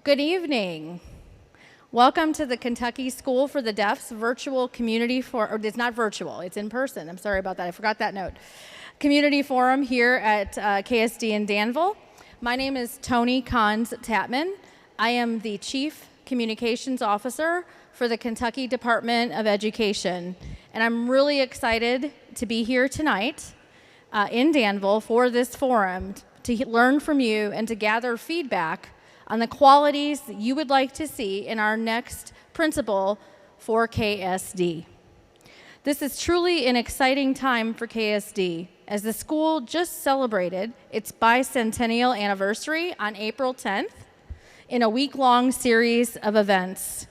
Good evening. Welcome to the Kentucky School for the Deaf's virtual community forum. It's not virtual, it's in person. I'm sorry about that, I forgot that note. Community forum here at KSD in Danville. My name is Toni Kahns-Tatman. I am the Chief Communications Officer for the Kentucky Department of Education. And I'm really excited to be here tonight in Danville for this forum to learn from you and to gather feedback on the qualities that you would like to see in our next principal for KSD. This is truly an exciting time for KSD as the school just celebrated its bicentennial anniversary on April 10th in a week-long series of events.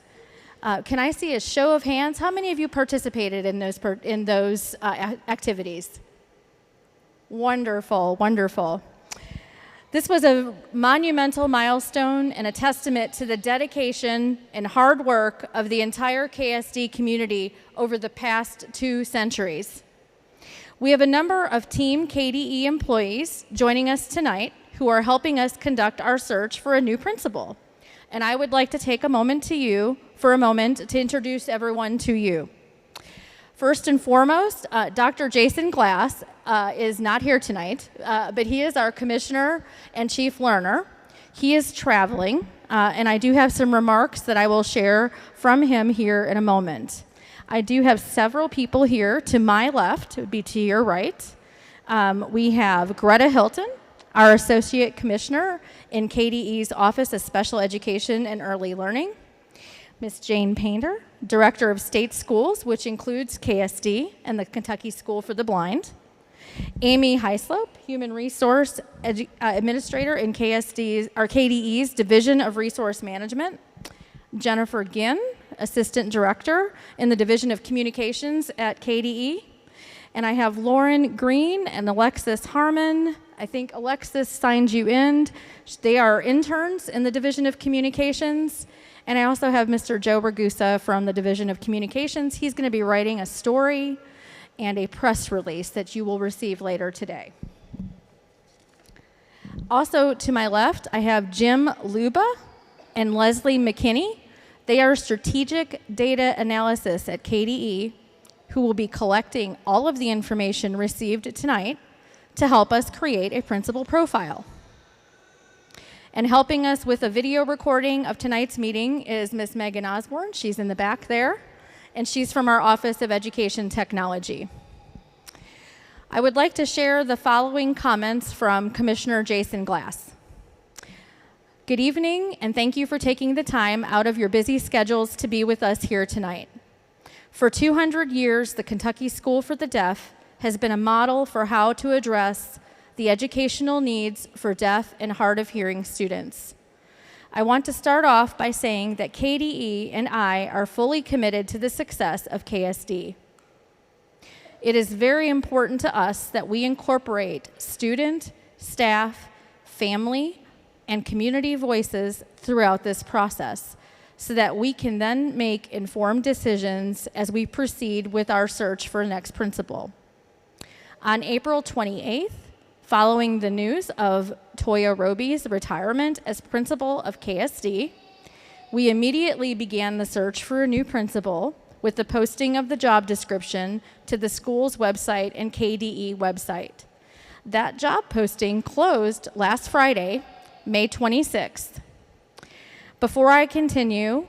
Can I see a show of hands? How many of you participated in those activities? Wonderful, wonderful. This was a monumental milestone and a testament to the dedication and hard work of the entire KSD community over the past 2 centuries. We have a number of Team KDE employees joining us tonight who are helping us conduct our search for a new principal. And I would like to take a moment to introduce everyone to you. First and foremost, Dr. Jason Glass is not here tonight, but he is our Commissioner and Chief Learner. He is traveling, and I do have some remarks that I will share from him here in a moment. I do have several people here to my left, it would be to your right. We have Greta Hilton, our Associate Commissioner in KDE's Office of Special Education and Early Learning. Ms. Jane Painter, Director of State Schools, which includes KSD and the Kentucky School for the Blind. Amy Hyslop, Human Resource Administrator in KDE's Division of Resource Management. Jennifer Ginn, Assistant Director in the Division of Communications at KDE. And I have Lauren Green and Alexis Harmon. I think Alexis signed you in. They are interns in the Division of Communications. And I also have Mr. Joe Ragusa from the Division of Communications. He's going to be writing a story and a press release that you will receive later today. Also to my left, I have Jim Luba and Leslie McKinney. They are strategic data analysis at KDE who will be collecting all of the information received tonight to help us create a principal profile. And helping us with a video recording of tonight's meeting is Ms. Megan Osborne. She's in the back there, and she's from our Office of Education Technology. I would like to share the following comments from Commissioner Jason Glass. Good evening, and thank you for taking the time out of your busy schedules to be with us here tonight. For 200 years, the Kentucky School for the Deaf has been a model for how to address the educational needs for deaf and hard of hearing students. I want to start off by saying that KDE and I are fully committed to the success of KSD. It is very important to us that we incorporate student, staff, family, and community voices throughout this process so that we can then make informed decisions as we proceed with our search for the next principal. On April 28th, following the news of Toya Roby's retirement as principal of KSD, we immediately began the search for a new principal with the posting of the job description to the school's website and KDE website. That job posting closed last Friday, May 26th. Before I continue,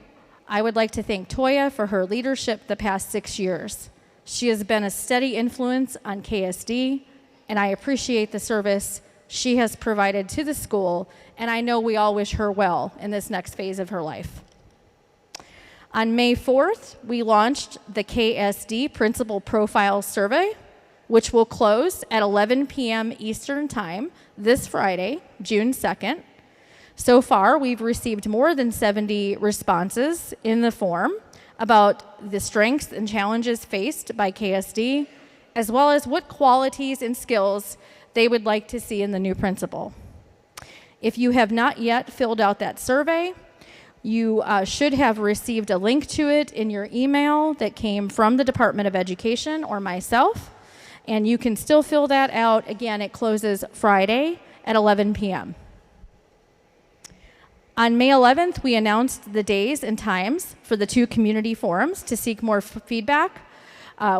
I would like to thank Toya for her leadership the past 6 years. She has been a steady influence on KSD, and I appreciate the service she has provided to the school, and I know we all wish her well in this next phase of her life. On May 4th, we launched the KSD Principal Profile Survey, which will close at 11 p.m. Eastern Time this Friday, June 2nd. So far, we've received more than 70 responses in the form about the strengths and challenges faced by KSD, as well as what qualities and skills they would like to see in the new principal. If you have not yet filled out that survey, you should have received a link to it in your email that came from the Department of Education or myself, and you can still fill that out. Again, it closes Friday at 11 p.m. On May 11th, we announced the days and times for the 2 community forums to seek more feedback.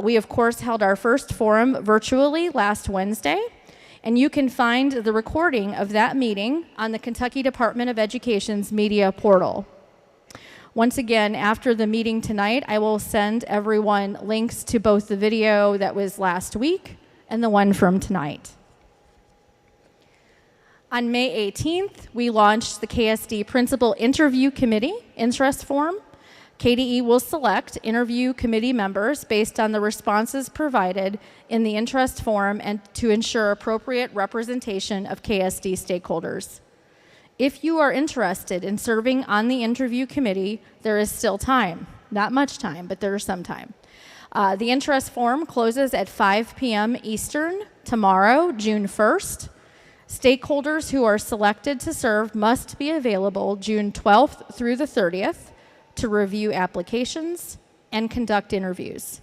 We, of course, held our first forum virtually last Wednesday, and you can find the recording of that meeting on the Kentucky Department of Education's media portal. Once again, after the meeting tonight, I will send everyone links to both the video that was last week and the one from tonight. On May 18th, we launched the KSD Principal Interview Committee interest form. KDE will select interview committee members based on the responses provided in the interest form and to ensure appropriate representation of KSD stakeholders. If you are interested in serving on the interview committee, there is still time. Not much time, but there is some time. The interest form closes at 5 p.m. Eastern tomorrow, June 1st. Stakeholders who are selected to serve must be available June 12th through the 30th to review applications and conduct interviews.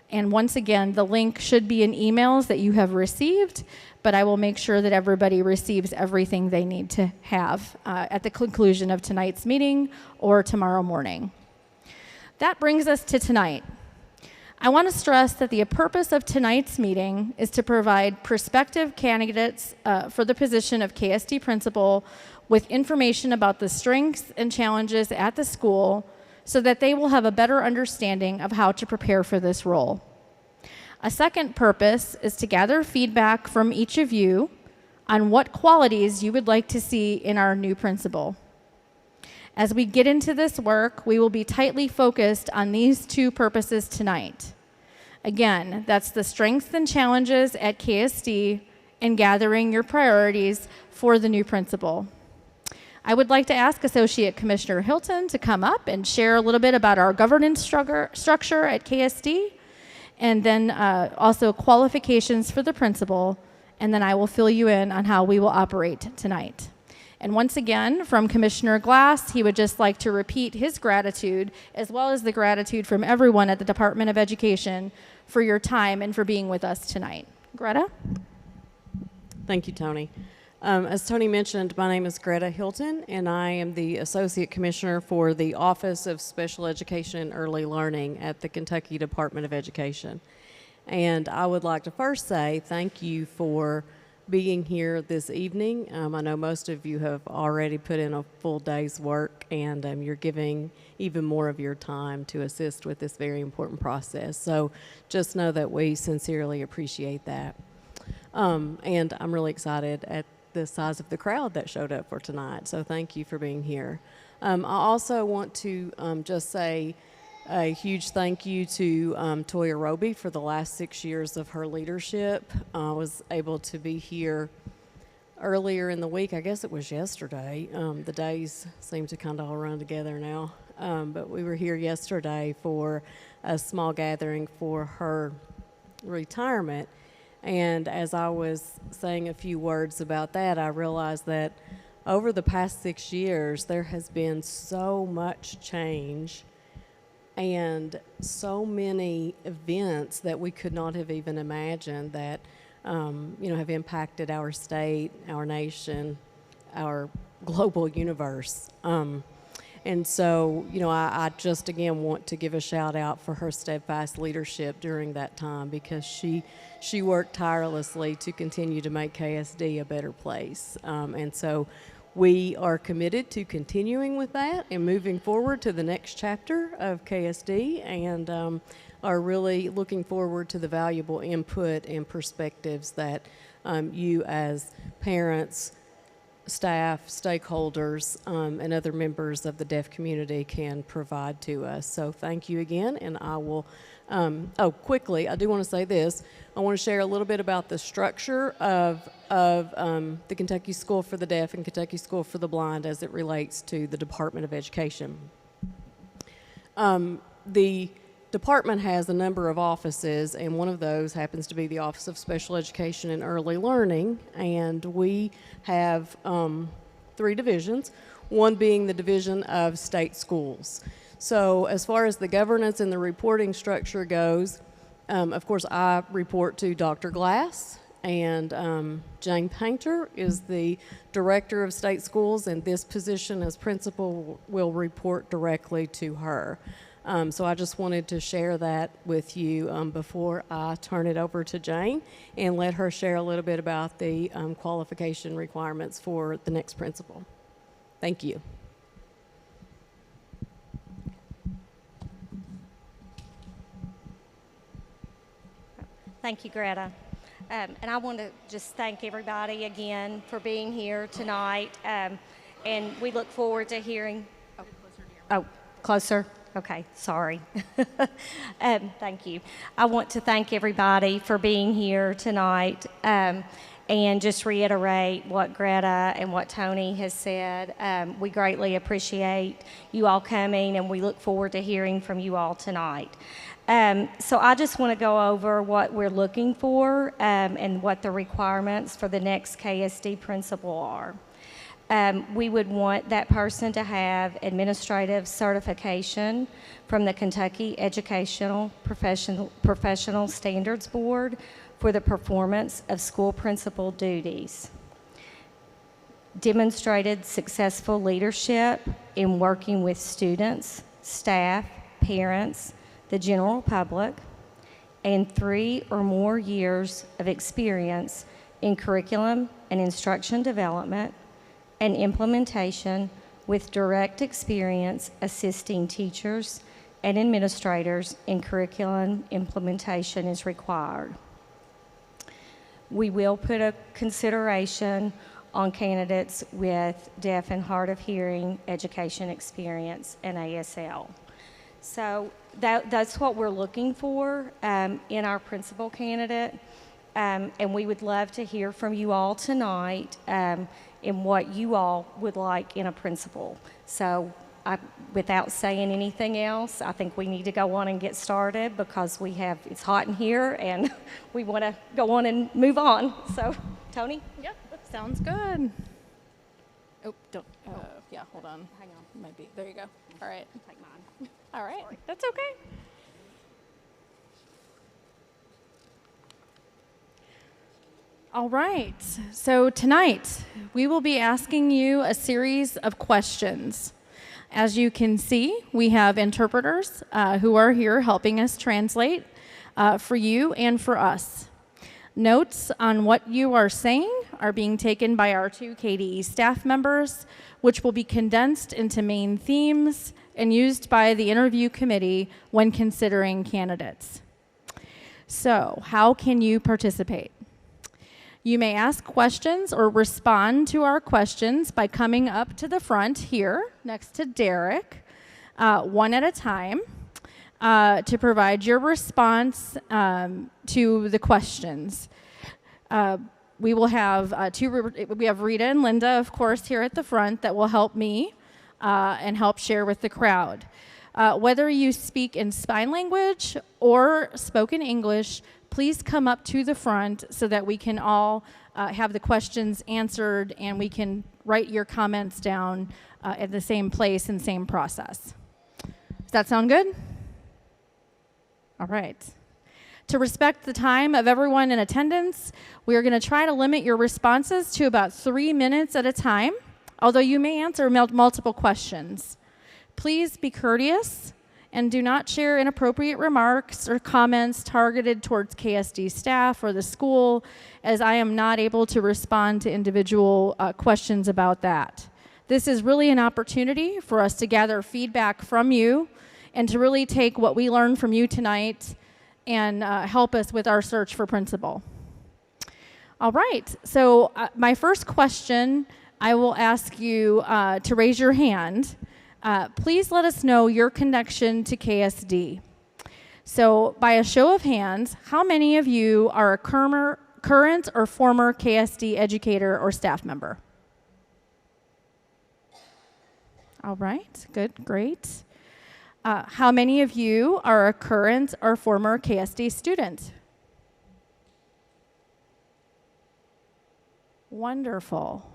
And once again, the link should be in emails that you have received, but I will make sure that everybody receives everything they need to have at the conclusion of tonight's meeting or tomorrow morning. That brings us to tonight. I want to stress that the purpose of tonight's meeting is to provide prospective candidates for the position of KSD principal with information about the strengths and challenges at the school so that they will have a better understanding of how to prepare for this role. A second purpose is to gather feedback from each of you on what qualities you would like to see in our new principal. As we get into this work, we will be tightly focused on these 2 purposes tonight. Again, that's the strengths and challenges at KSD and gathering your priorities for the new principal. I would like to ask Associate Commissioner Hilton to come up and share a little bit about our governance structure at KSD, and then also qualifications for the principal, and then I will fill you in on how we will operate tonight. And once again, from Commissioner Glass, he would just like to repeat his gratitude, as well as the gratitude from everyone at the Department of Education for your time and for being with us tonight. Greta? Thank you, Tony. As Tony mentioned, my name is Greta Hilton, and I am the Associate Commissioner for the Office of Special Education and Early Learning at the Kentucky Department of Education. And I would like to first say thank you for being here this evening. I know most of you have already put in a full day's work, and you're giving even more of your time to assist with this very important process. So just know that we sincerely appreciate that. And I'm really excited at the size of the crowd that showed up for tonight, so thank you for being here. I also want to just say a huge thank you to Toya Roby for the last 6 years of her leadership. I was able to be here earlier in the week. I guess it was yesterday. The days seem to kind of all run together now. But we were here yesterday for a small gathering for her retirement. And as I was saying a few words about that, I realized that over the past 6 years, there has been so much change and so many events that we could not have even imagined that, have impacted our state, our nation, our global universe. And so, I just, again, want to give a shout out for her steadfast leadership during that time, because she worked tirelessly to continue to make KSD a better place. And so we are committed to continuing with that and moving forward to the next chapter of KSD, and are really looking forward to the valuable input and perspectives that you as parents, staff, stakeholders, and other members of the deaf community can provide to us. So thank you again, and I will, quickly, I do want to say this. I want to share a little bit about the structure of the Kentucky School for the Deaf and Kentucky School for the Blind as it relates to the Department of Education. The department has a number of offices, and one of those happens to be the Office of Special Education and Early Learning, and we have 3 divisions, one being the Division of State Schools. So as far as the governance and the reporting structure goes, of course I report to Dr. Glass, And Jane Painter is the director of state schools, and this position as principal will report directly to her. So I just wanted to share that with you before I turn it over to Jane and let her share a little bit about the qualification requirements for the next principal. Thank you. Thank you, Greta. And I want to just thank everybody again for being here tonight. And we look forward to hearing. Oh, closer? Okay, sorry. Thank you. I want to thank everybody for being here tonight and just reiterate what Greta and what Tony has said. We greatly appreciate you all coming, and we look forward to hearing from you all tonight. So I just want to go over what we're looking for and what the requirements for the next KSD principal are. We would want that person to have administrative certification from the Kentucky Educational Professional Standards Board for the performance of school principal duties. Demonstrated successful leadership in working with students, staff, parents, the general public, and 3 or more years of experience in curriculum and instruction development and implementation with direct experience assisting teachers and administrators in curriculum implementation is required. We will put a consideration on candidates with deaf and hard of hearing education experience and ASL. So that's what we're looking for in our principal candidate, and we would love to hear from you all tonight in what you all would like in a principal. So without saying anything else, I think we need to go on and get started because it's hot in here and we want to go on and move on. So, Tony? Yep, sounds good. Oh, don't. Yeah, hold on. Hang on. Might be. There you go. All right. Take mine. All right. Sorry. That's okay. All right. So tonight we will be asking you a series of questions. As you can see, we have interpreters who are here helping us translate for you and for us. Notes on what you are saying are being taken by our 2 KDE staff members, which will be condensed into main themes and used by the interview committee when considering candidates. So, how can you participate? You may ask questions or respond to our questions by coming up to the front here next to Derek, one at a time, to provide your response to the questions. We will have we have Rita and Linda, of course, here at the front that will help me and help share with the crowd. Whether you speak in sign language or spoken English, please come up to the front so that we can all have the questions answered and we can write your comments down at the same place and same process. Does that sound good? All right. To respect the time of everyone in attendance, we are going to try to limit your responses to about 3 minutes at a time, although you may answer multiple questions. Please be courteous and do not share inappropriate remarks or comments targeted towards KSD staff or the school, as I am not able to respond to individual questions about that. This is really an opportunity for us to gather feedback from you and to really take what we learned from you tonight and help us with our search for principal. All right, so my first question, I will ask you to raise your hand. Please let us know your connection to KSD. So by a show of hands, how many of you are a current or former KSD educator or staff member? All right, good, great. How many of you are a current or former KSD student? Wonderful.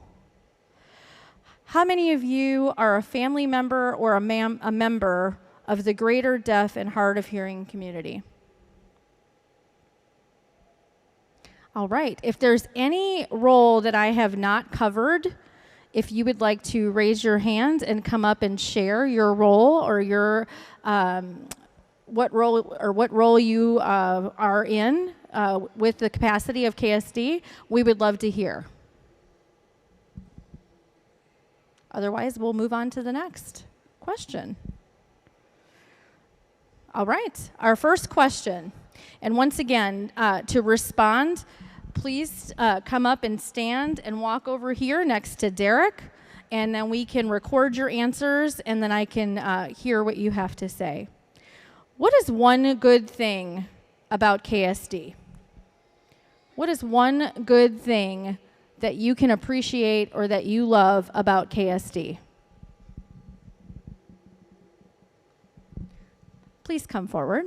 How many of you are a family member or a member of the greater deaf and hard of hearing community? All right. If there's any role that I have not covered, if you would like to raise your hand and come up and share your role or your what role you are in with the capacity of KSD, we would love to hear. Otherwise, we'll move on to the next question. All right, our first question. And once again, to respond, please come up and stand and walk over here next to Derek, and then we can record your answers, and then I can hear what you have to say. What is one good thing about KSD? What is one good thing that you can appreciate or that you love about KSD? Please come forward.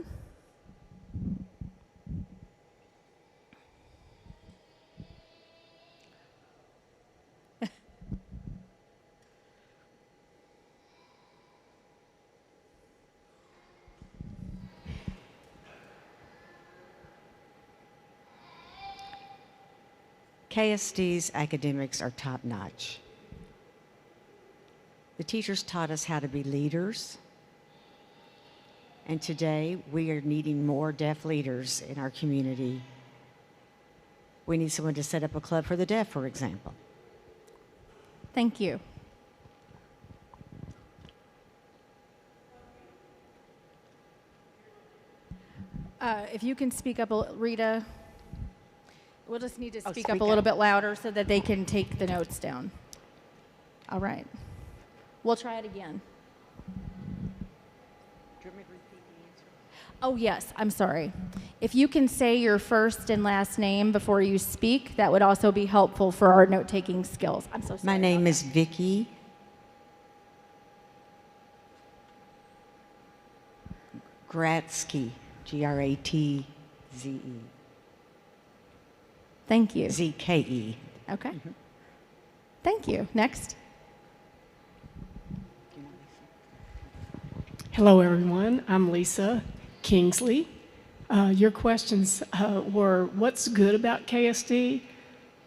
KSD's academics are top-notch. The teachers taught us how to be leaders, and today we are needing more deaf leaders in our community. We need someone to set up a club for the deaf, for example. Thank you. If you can speak up, Rita. We'll just need to speak up a little bit louder so that they can take the notes down. All right. We'll try it again. Do you want me to repeat the answer? Oh, yes. I'm sorry. If you can say your first and last name before you speak, that would also be helpful for our note-taking skills. I'm so sorry. My name is Vicki Gratzke, Gratze. Thank you. ZKE. Okay. Thank you. Next. Hello, everyone. I'm Lisa Kingsley. Your questions were, what's good about KSD?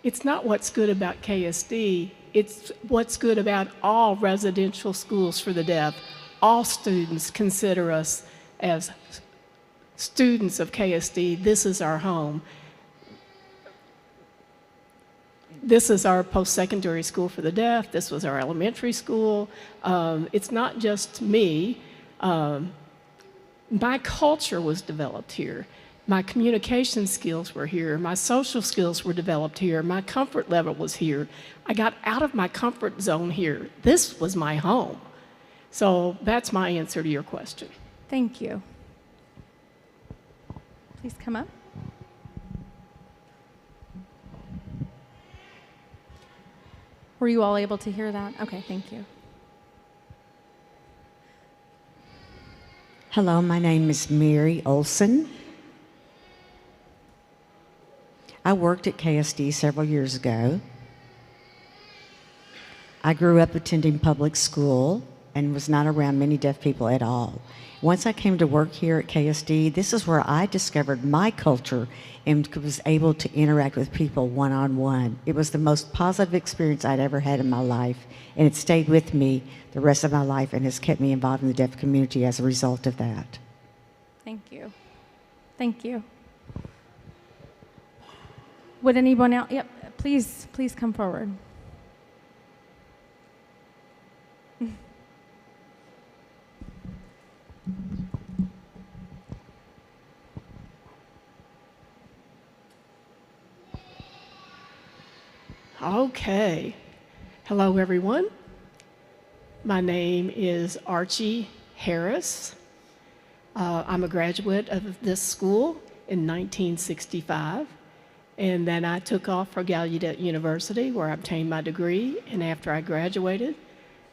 It's not what's good about KSD. It's what's good about all residential schools for the deaf. All students consider us as students of KSD. This is our home. This is our post-secondary school for the deaf. This was our elementary school. It's not just me. My culture was developed here. My communication skills were here. My social skills were developed here. My comfort level was here. I got out of my comfort zone here. This was my home. So that's my answer to your question. Thank you. Please come up. Were you all able to hear that? Okay, thank you. Hello, my name is Mary Olson. I worked at KSD several years ago. I grew up attending public school and was not around many deaf people at all. Once I came to work here at KSD, this is where I discovered my culture and was able to interact with people one-on-one. It was the most positive experience I'd ever had in my life, and it stayed with me the rest of my life and has kept me involved in the deaf community as a result of that. Thank you. Thank you. Would anyone else? Yep, please come forward. Okay. Hello, everyone. My name is Archie Harris. I'm a graduate of this school in 1965, and then I took off for Gallaudet University, where I obtained my degree, and after I graduated,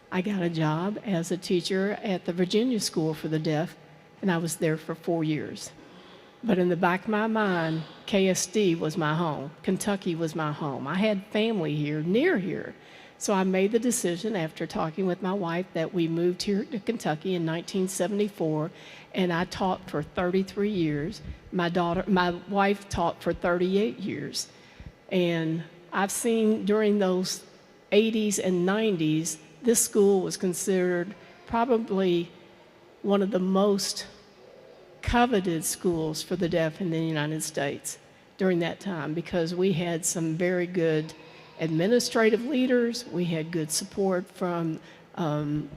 I got a job as a teacher at the Virginia School for the Deaf, and I was there for 4 years. But in the back of my mind, KSD was my home. Kentucky was my home. I had family here, near here. So I made the decision after talking with my wife that we moved here to Kentucky in 1974, and I taught for 33 years. My wife taught for 38 years. And I've seen during those 80s and 90s, this school was considered probably one of the most coveted schools for the deaf in the United States during that time, because we had some very good administrative leaders. We had good support from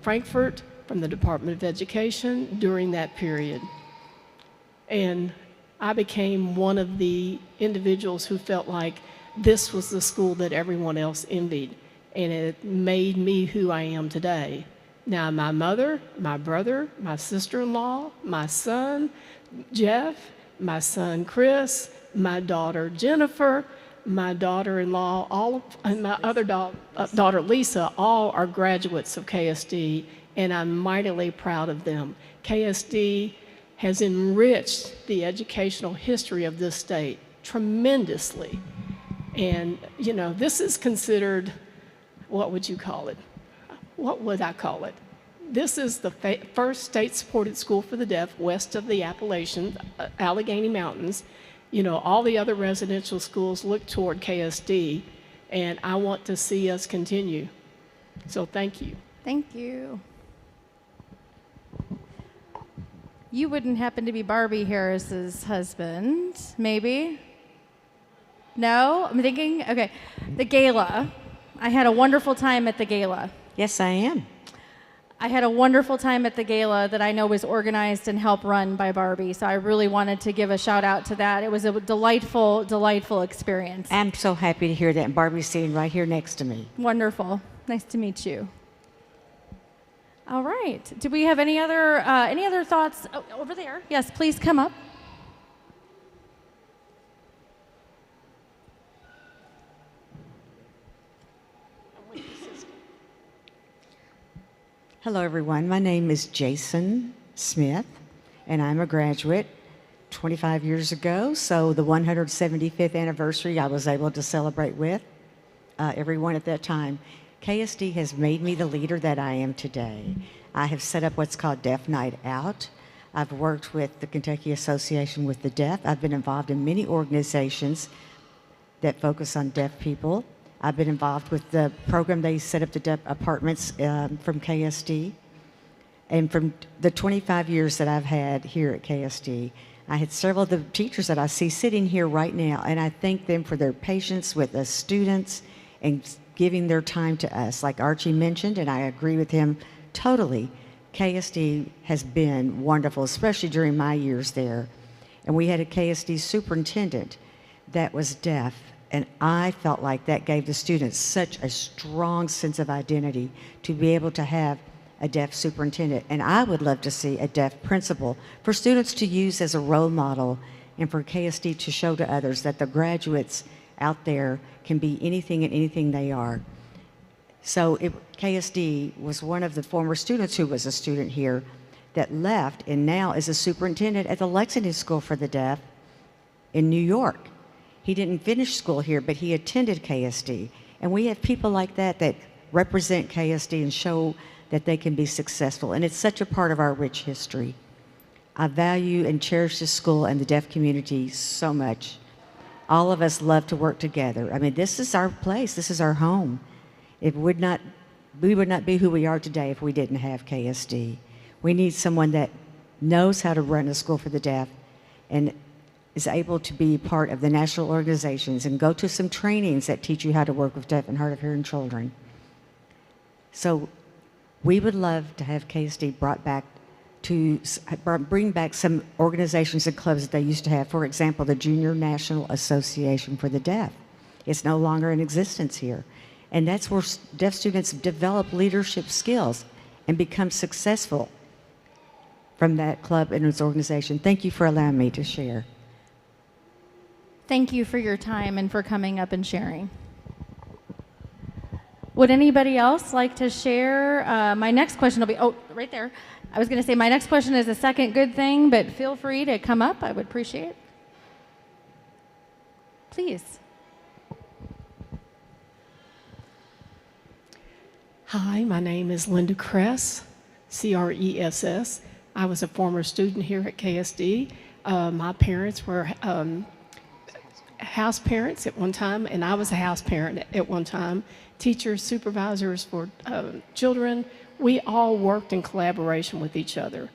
Frankfurt, from the Department of Education during that period. And I became one of the individuals who felt like this was the school that everyone else envied, and it made me who I am today. Now, my mother, my brother, my sister-in-law, my son, Jeff, my son, Chris, my daughter, Jennifer, my daughter-in-law, and my other daughter, Lisa, all are graduates of KSD, and I'm mightily proud of them. KSD has enriched the educational history of this state tremendously. And, you know, this is considered, what would you call it? What would I call it? This is the first state-supported school for the deaf west of the Appalachian, Allegheny Mountains. You know, all the other residential schools look toward KSD, and I want to see us continue. So thank you. Thank you. You wouldn't happen to be Barbie Harris's husband, maybe? No? I'm thinking, okay. The gala. I had a wonderful time at the gala. Yes, I am. I had a wonderful time at the gala that I know was organized and helped run by Barbie. So I really wanted to give a shout out to that. It was a delightful, delightful experience. I'm so happy to hear that. And Barbie's sitting right here next to me. Wonderful. Nice to meet you. All right. Do we have any other thoughts? Oh, over there. Yes, please come up. Hello, everyone. My name is Jason Smith, and I'm a graduate 25 years ago. So the 175th anniversary I was able to celebrate with everyone at that time. KSD has made me the leader that I am today. I have set up what's called Deaf Night Out. I've worked with the Kentucky Association with the Deaf. I've been involved in many organizations that focus on deaf people. I've been involved with the program they set up, the deaf apartments from KSD. And from the 25 years that I've had here at KSD, I had several of the teachers that I see sitting here right now, and I thank them for their patience with the students and giving their time to us. Like Archie mentioned, and I agree with him totally, KSD has been wonderful, especially during my years there. And we had a KSD superintendent that was deaf, and I felt like that gave the students such a strong sense of identity to be able to have a deaf superintendent. And I would love to see a deaf principal for students to use as a role model, and for KSD to show to others that the graduates out there can be anything and anything they are. So KSD was one of the former students who was a student here that left and now is a superintendent at the Lexington School for the Deaf in New York. He didn't finish school here, but he attended KSD. And we have people like that that represent KSD and show that they can be successful. And it's such a part of our rich history. I value and cherish this school and the deaf community so much. All of us love to work together. I mean, this is our place. This is our home. We would not be who we are today if we didn't have KSD. We need someone that knows how to run a school for the deaf and is able to be part of the national organizations and go to some trainings that teach you how to work with deaf and hard of hearing children. So we would love to have KSD bring back some organizations and clubs that they used to have. For example, the Junior National Association for the Deaf. It's no longer in existence here. And that's where deaf students develop leadership skills and become successful from that club and its organization. Thank you for allowing me to share. Thank you for your time and for coming up and sharing. Would anybody else like to share? My next question will be, oh, right there. I was going to say my next question is a second good thing, but feel free to come up. I would appreciate it. Please. Hi, my name is Linda Kress, C-R-E-S-S. I was a former student here at KSD. My parents house parents at one time, and I was a house parent at one time, teachers, supervisors for children. We all worked in collaboration with each other.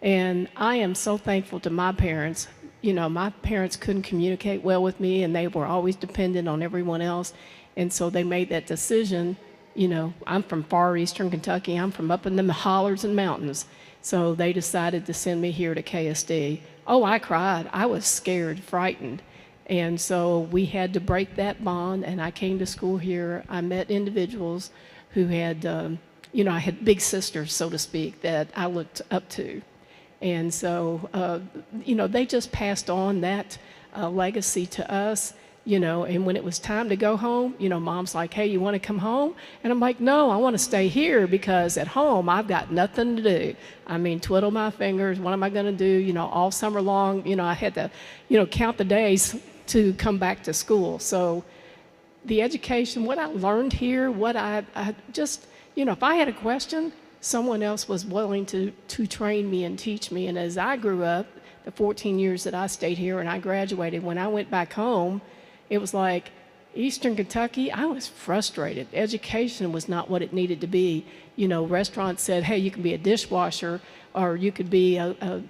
And I am so thankful to my parents. You know, my parents couldn't communicate well with me, and they were always dependent on everyone else. And so they made that decision. You know, I'm from far eastern Kentucky. I'm from up in the hollers and mountains. So they decided to send me here to KSD. Oh, I cried. I was scared, frightened. And so we had to break that bond, and I came to school here. I met individuals who had, you know, I had big sisters, so to speak, that I looked up to. And so, you know, they just passed on that legacy to us, you know, and when it was time to go home, you know, Mom's like, hey, you want to come home? And I'm like, no, I want to stay here because at home I've got nothing to do. I mean, twiddle my fingers, what am I going to do? You know, all summer long, you know, I had to, you know, count the days to come back to school. So the education, what I learned here, what I just, you know, if I had a question, someone else was willing to train me and teach me. And as I grew up, the 14 years that I stayed here and I graduated, when I went back home, it was like Eastern Kentucky, I was frustrated. Education was not what it needed to be. You know, restaurants said, hey, you can be a dishwasher or you could be a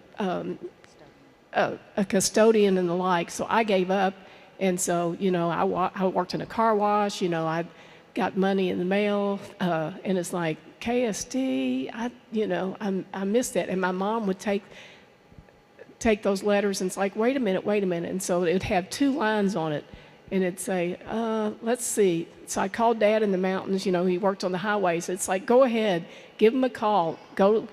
custodian and the like. So I gave up. And so, you know, I worked in a car wash. You know, I got money in the mail. And it's like, KSD, I missed that. And my mom would take those letters and it's like, wait a minute. And so it would have 2 lines on it. And it'd say, let's see. So I called Dad in the mountains. You know, he worked on the highways. It's like, go ahead, give him a call, go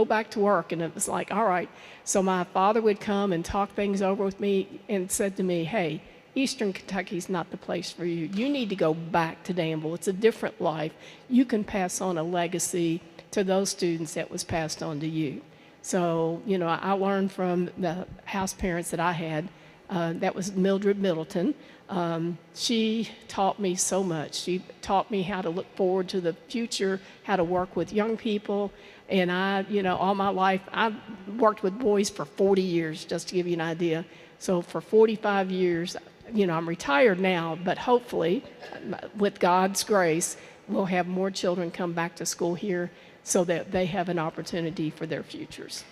back to work. And it was like, all right. So my father would come and talk things over with me and said to me, hey, Eastern Kentucky's not the place for you. You need to go back to Danville. It's a different life. You can pass on a legacy to those students that was passed on to you. So, you know, I learned from the house parents that I had. That was Mildred Middleton. She taught me so much. She taught me how to look forward to the future, how to work with young people. And I, you know, all my life, I've worked with boys for 40 years, just to give you an idea. So for 45 years, you know, I'm retired now, but hopefully, with God's grace, we'll have more children come back to school here so that they have an opportunity for their futures.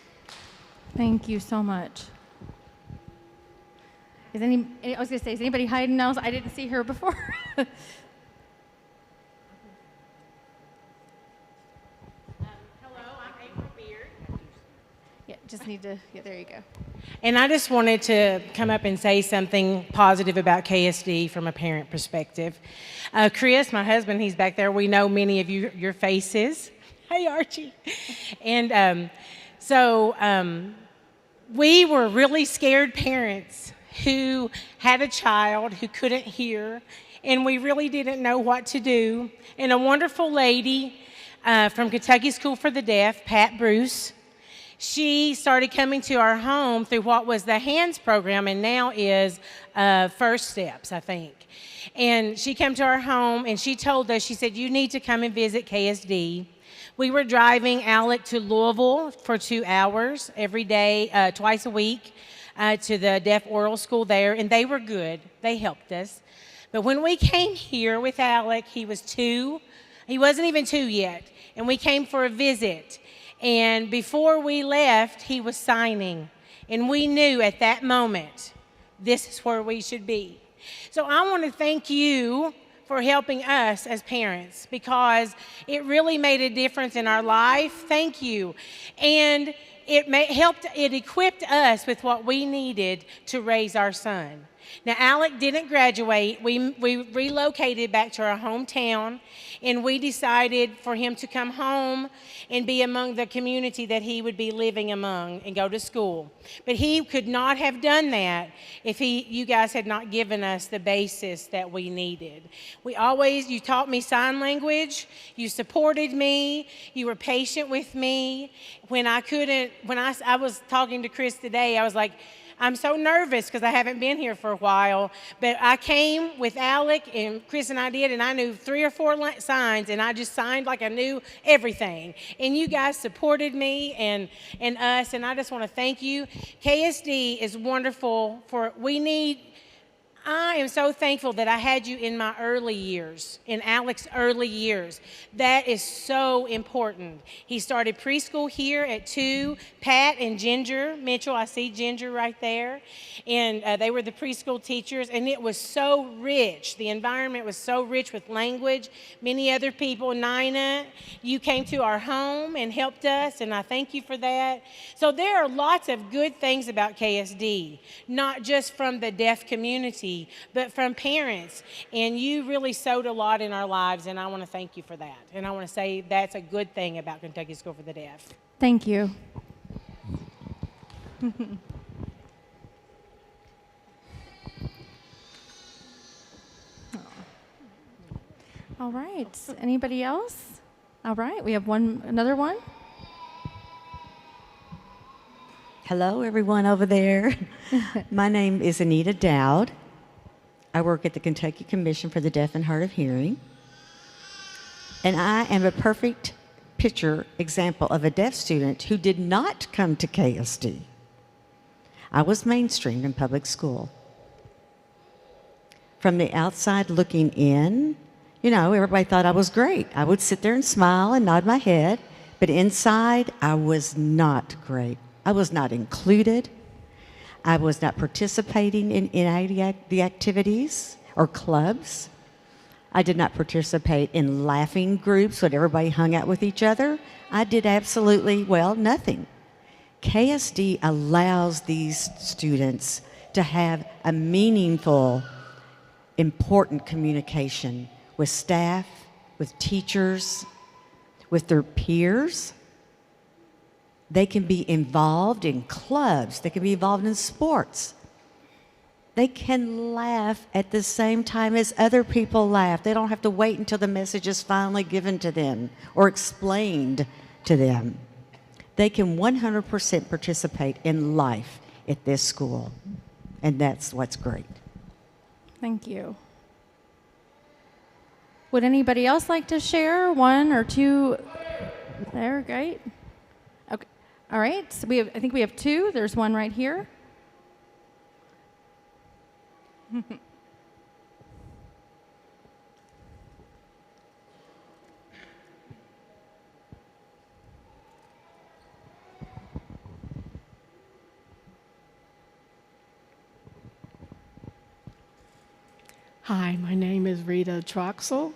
Thank you so much. I was going to say, is anybody hiding else? I didn't see her before. Yeah, just need to, yeah, there you go. And I just wanted to come up and say something positive about KSD from a parent perspective. Chris, my husband, he's back there. We know many of you, your faces. Hey, Archie. And we were really scared parents who had a child who couldn't hear, and we really didn't know what to do. And a wonderful lady from Kentucky School for the Deaf, Pat Bruce, she started coming to our home through what was the HANDS program and now is First Steps, I think. And she came to our home and she told us, she said, you need to come and visit KSD. We were driving Alec to Louisville for 2 hours every day, twice a week, to the deaf oral school there, and they were good. They helped us. But when we came here with Alec, he was 2. He wasn't even 2 yet, and we came for a visit. And before we left, he was signing. And we knew at that moment, this is where we should be. So I want to thank you for helping us as parents because it really made a difference in our life. Thank you. And it equipped us with what we needed to raise our son. Now, Alec didn't graduate. We relocated back to our hometown, and we decided for him to come home and be among the community that he would be living among and go to school. But he could not have done that if you guys had not given us the basis that we needed. You taught me sign language. You supported me. You were patient with me. When I was talking to Chris today, I was like, I'm so nervous because I haven't been here for a while, but I came with Alec and Chris and I did, and I knew 3 or 4 signs, and I just signed like I knew everything. And you guys supported me and us, and I just want to thank you. KSD is wonderful I am so thankful that I had you in my early years, in Alex's early years. That is so important. He started preschool here at 2. Pat and Ginger Mitchell, I see Ginger right there, and they were the preschool teachers, and it was so rich. The environment was so rich with language. Many other people, Nina, you came to our home and helped us, and I thank you for that. So there are lots of good things about KSD, not just from the deaf community, but from parents. And you really sowed a lot in our lives, and I want to thank you for that. And I want to say that's a good thing about Kentucky School for the Deaf. Thank you. All right. Anybody else? All right. We have another one. Hello, everyone over there. My name is Anita Dowd. I work at the Kentucky Commission for the Deaf and Hard of Hearing. And I am a perfect example of a deaf student who did not come to KSD. I was mainstreamed in public school. From the outside looking in, you know, everybody thought I was great. I would sit there and smile and nod my head, but inside, I was not great. I was not included. I was not participating in the activities or clubs. I did not participate in laughing groups when everybody hung out with each other. I did absolutely, nothing. KSD allows these students to have a meaningful, important communication with staff, with teachers, with their peers. They can be involved in clubs. They can be involved in sports. They can laugh at the same time as other people laugh. They don't have to wait until the message is finally given to them or explained to them. They can 100% participate in life at this school, and that's what's great. Thank you. Would anybody else like to share one or two? There, great. Okay. All right. So I think we have 2. There's one right here. Hi, my name is Rita Troxel.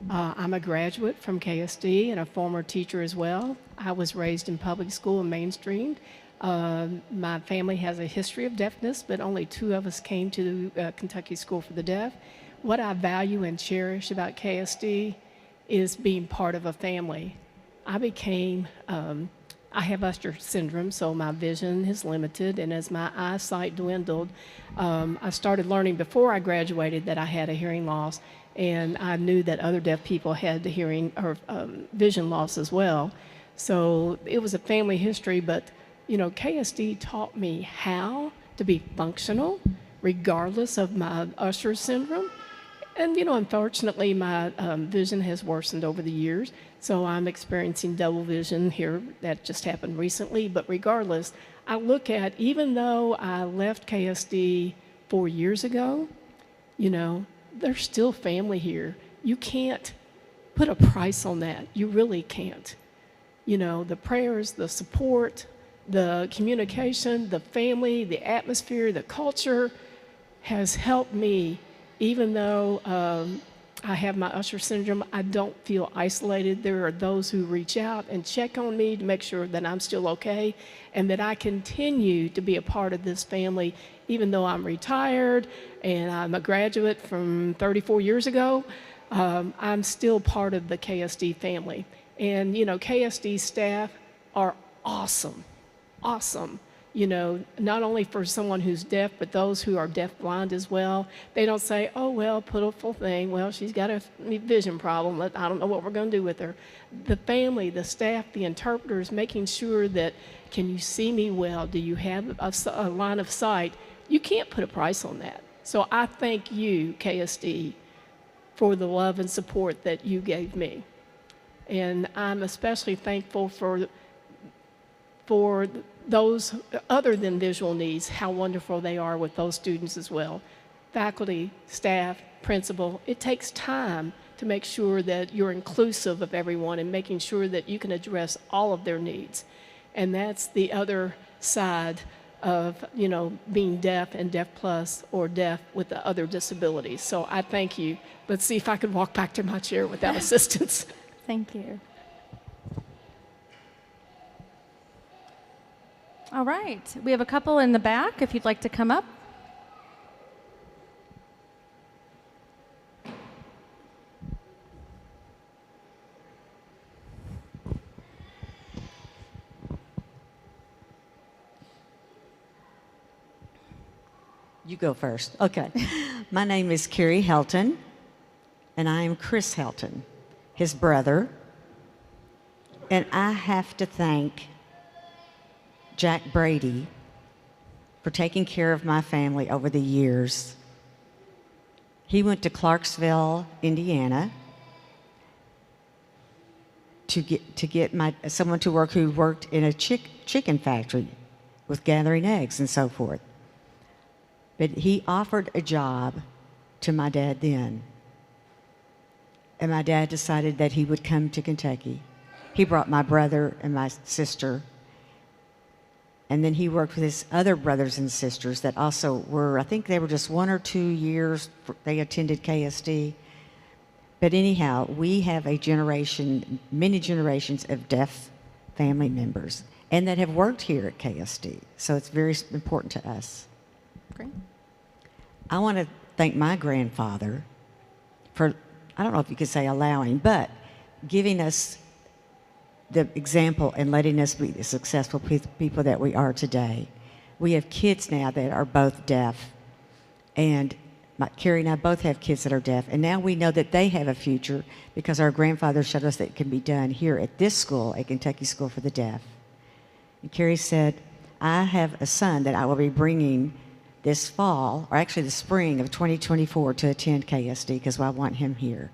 I'm a graduate from KSD and a former teacher as well. I was raised in public school and mainstreamed. My family has a history of deafness, but only 2 of us came to the Kentucky School for the Deaf. What I value and cherish about KSD is being part of a family. I have Usher syndrome, so my vision is limited, and as my eyesight dwindled, I started learning before I graduated that I had a hearing loss, and I knew that other deaf people had the hearing or vision loss as well. So it was a family history, but you know, KSD taught me how to be functional regardless of my Usher syndrome. And you know, unfortunately, my vision has worsened over the years, so I'm experiencing double vision here. That just happened recently, but regardless, I look at, even though I left KSD 4 years ago, you know, there's still family here. You can't put a price on that. You really can't. You know, the prayers, the support, the communication, the family, the atmosphere, the culture has helped me. Even though I have my Usher syndrome, I don't feel isolated. There are those who reach out and check on me to make sure that I'm still okay and that I continue to be a part of this family. Even though I'm retired and I'm a graduate from 34 years ago, I'm still part of the KSD family. And, you know, KSD staff are awesome, awesome. You know, not only for someone who's deaf, but those who are deaf-blind as well. They don't say, oh, well, pitiful thing. Well, she's got a vision problem. I don't know what we're going to do with her. The family, the staff, the interpreters, making sure that, can you see me well? Do you have a line of sight? You can't put a price on that. So I thank you, KSD, for the love and support that you gave me. And I'm especially thankful for those other than visual needs, how wonderful they are with those students as well. faculty, staff, principal. It takes time to make sure that you're inclusive of everyone and making sure that you can address all of their needs. And that's the other side of, being deaf and deaf plus or deaf with the other disabilities. So I thank you. Let's see if I could walk back to my chair without assistance. Thank you. All right. We have a couple in the back if you'd like to come up. You go first. Okay. My name is Carrie Helton, and I am Chris Helton, his brother. And I have to thank Jack Brady for taking care of my family over the years. He went to Clarksville, Indiana, to get someone to work who worked in a chicken factory with gathering eggs and so forth. But he offered a job to my dad then. And my dad decided that he would come to Kentucky. He brought my brother and my sister. And then he worked with his other brothers and sisters that also were, I think they were just 1 or 2 years, they attended KSD. But anyhow, we have a generation, many generations of deaf family members, and that have worked here at KSD. So it's very important to us. Great. I want to thank my grandfather for, I don't know if you could say allowing, but giving us the example and letting us be the successful people that we are today. We have kids now that are both deaf, and Carrie and I both have kids that are deaf, and now we know that they have a future because our grandfather showed us that it can be done here at this school, at Kentucky School for the Deaf. And Carrie said, I have a son that I will be bringing this fall, or actually the spring of 2024, to attend KSD because I want him here.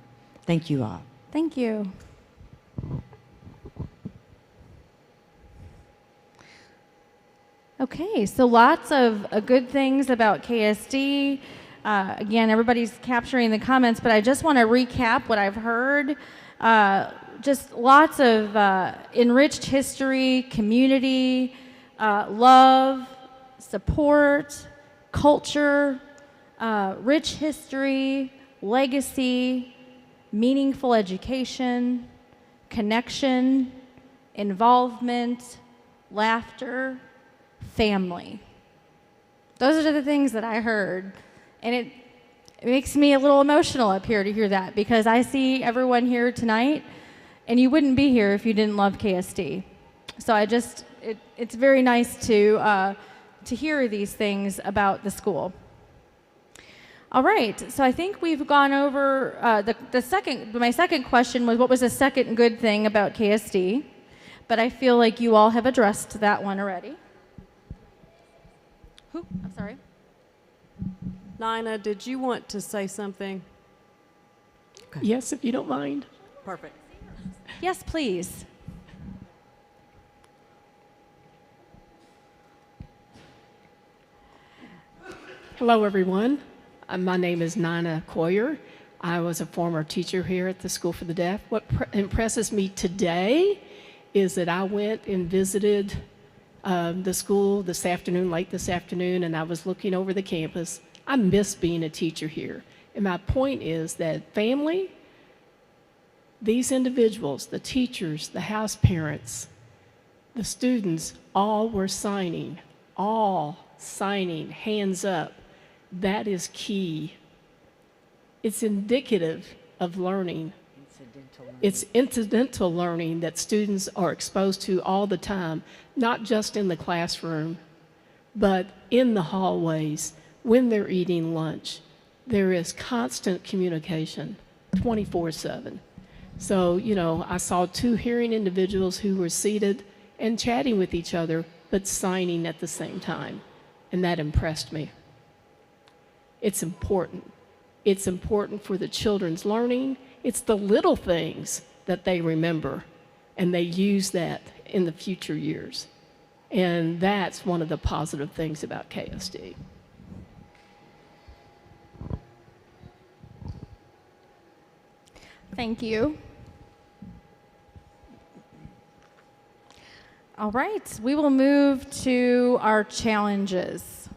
Thank you all. Thank you. Okay, so lots of good things about KSD. Again, everybody's capturing the comments, but I just want to recap what I've heard. Just lots of enriched history, community, love, support, culture, rich history, legacy, meaningful education, connection, involvement, laughter, family. Those are the things that I heard. And it makes me a little emotional up here to hear that because I see everyone here tonight, and you wouldn't be here if you didn't love KSD. So it's very nice to hear these things about the school. All right, so I think we've gone over my second question was what was the second good thing about KSD, but I feel like you all have addressed that one already. Who? I'm sorry. Nina, did you want to say something? Yes, if you don't mind. Perfect. Yes, please. Hello, everyone. My name is Nina Coyer. I was a former teacher here at the School for the Deaf. What impresses me today is that I went and visited the school late this afternoon, and I was looking over the campus. I miss being a teacher here. And my point is that family, these individuals, the teachers, the house parents, the students, all were signing, hands up. That is key. It's indicative of learning. It's incidental learning that students are exposed to all the time, not just in the classroom, but in the hallways, when they're eating lunch. There is constant communication, 24/7. So, I saw 2 hearing individuals who were seated and chatting with each other, but signing at the same time, and that impressed me. It's important. It's important for the children's learning. It's the little things that they remember, and they use that in the future years. And that's one of the positive things about KSD. Thank you. All right, we will move to our challenges.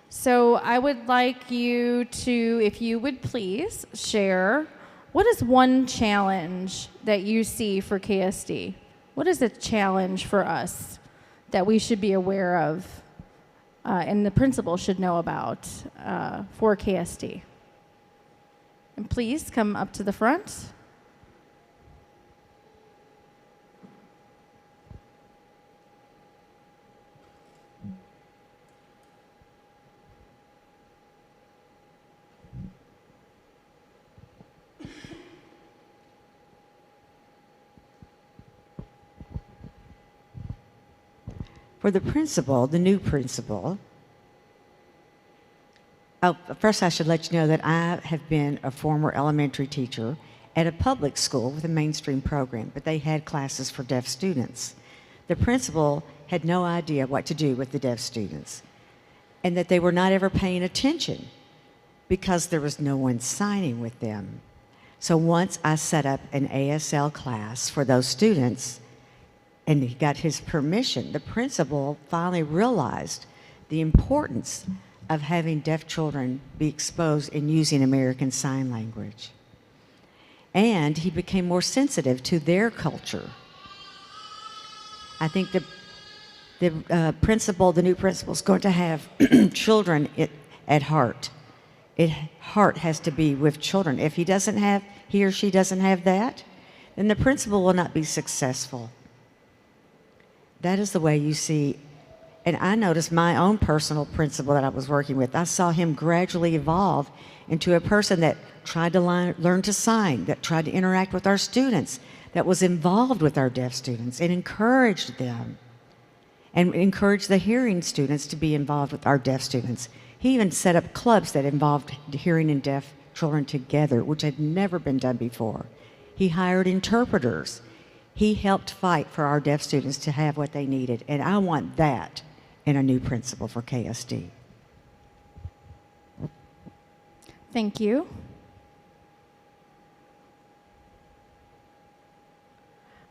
So I would like you to, if you would please, share what is one challenge that you see for KSD? What is a challenge for us that we should be aware of and the principal should know about for KSD? And please come up to the front. For the principal, the new principal, first I should let you know that I have been a former elementary teacher at a public school with a mainstream program, but they had classes for deaf students. The principal had no idea what to do with the deaf students and that they were not ever paying attention because there was no one signing with them. So once I set up an ASL class for those students, and he got his permission, the principal finally realized the importance of having deaf children be exposed in using American Sign Language. And he became more sensitive to their culture. I think the principal, the new principal, is going to have children at heart. Heart has to be with children. If he or she doesn't have that, then the principal will not be successful. That is the way you see, and I noticed my own personal principal that I was working with. I saw him gradually evolve into a person that tried to learn to sign, that tried to interact with our students, that was involved with our deaf students and encouraged them, and encouraged the hearing students to be involved with our deaf students. He even set up clubs that involved hearing and deaf children together, which had never been done before. He hired interpreters. He helped fight for our deaf students to have what they needed, and I want that in a new principal for KSD. Thank you.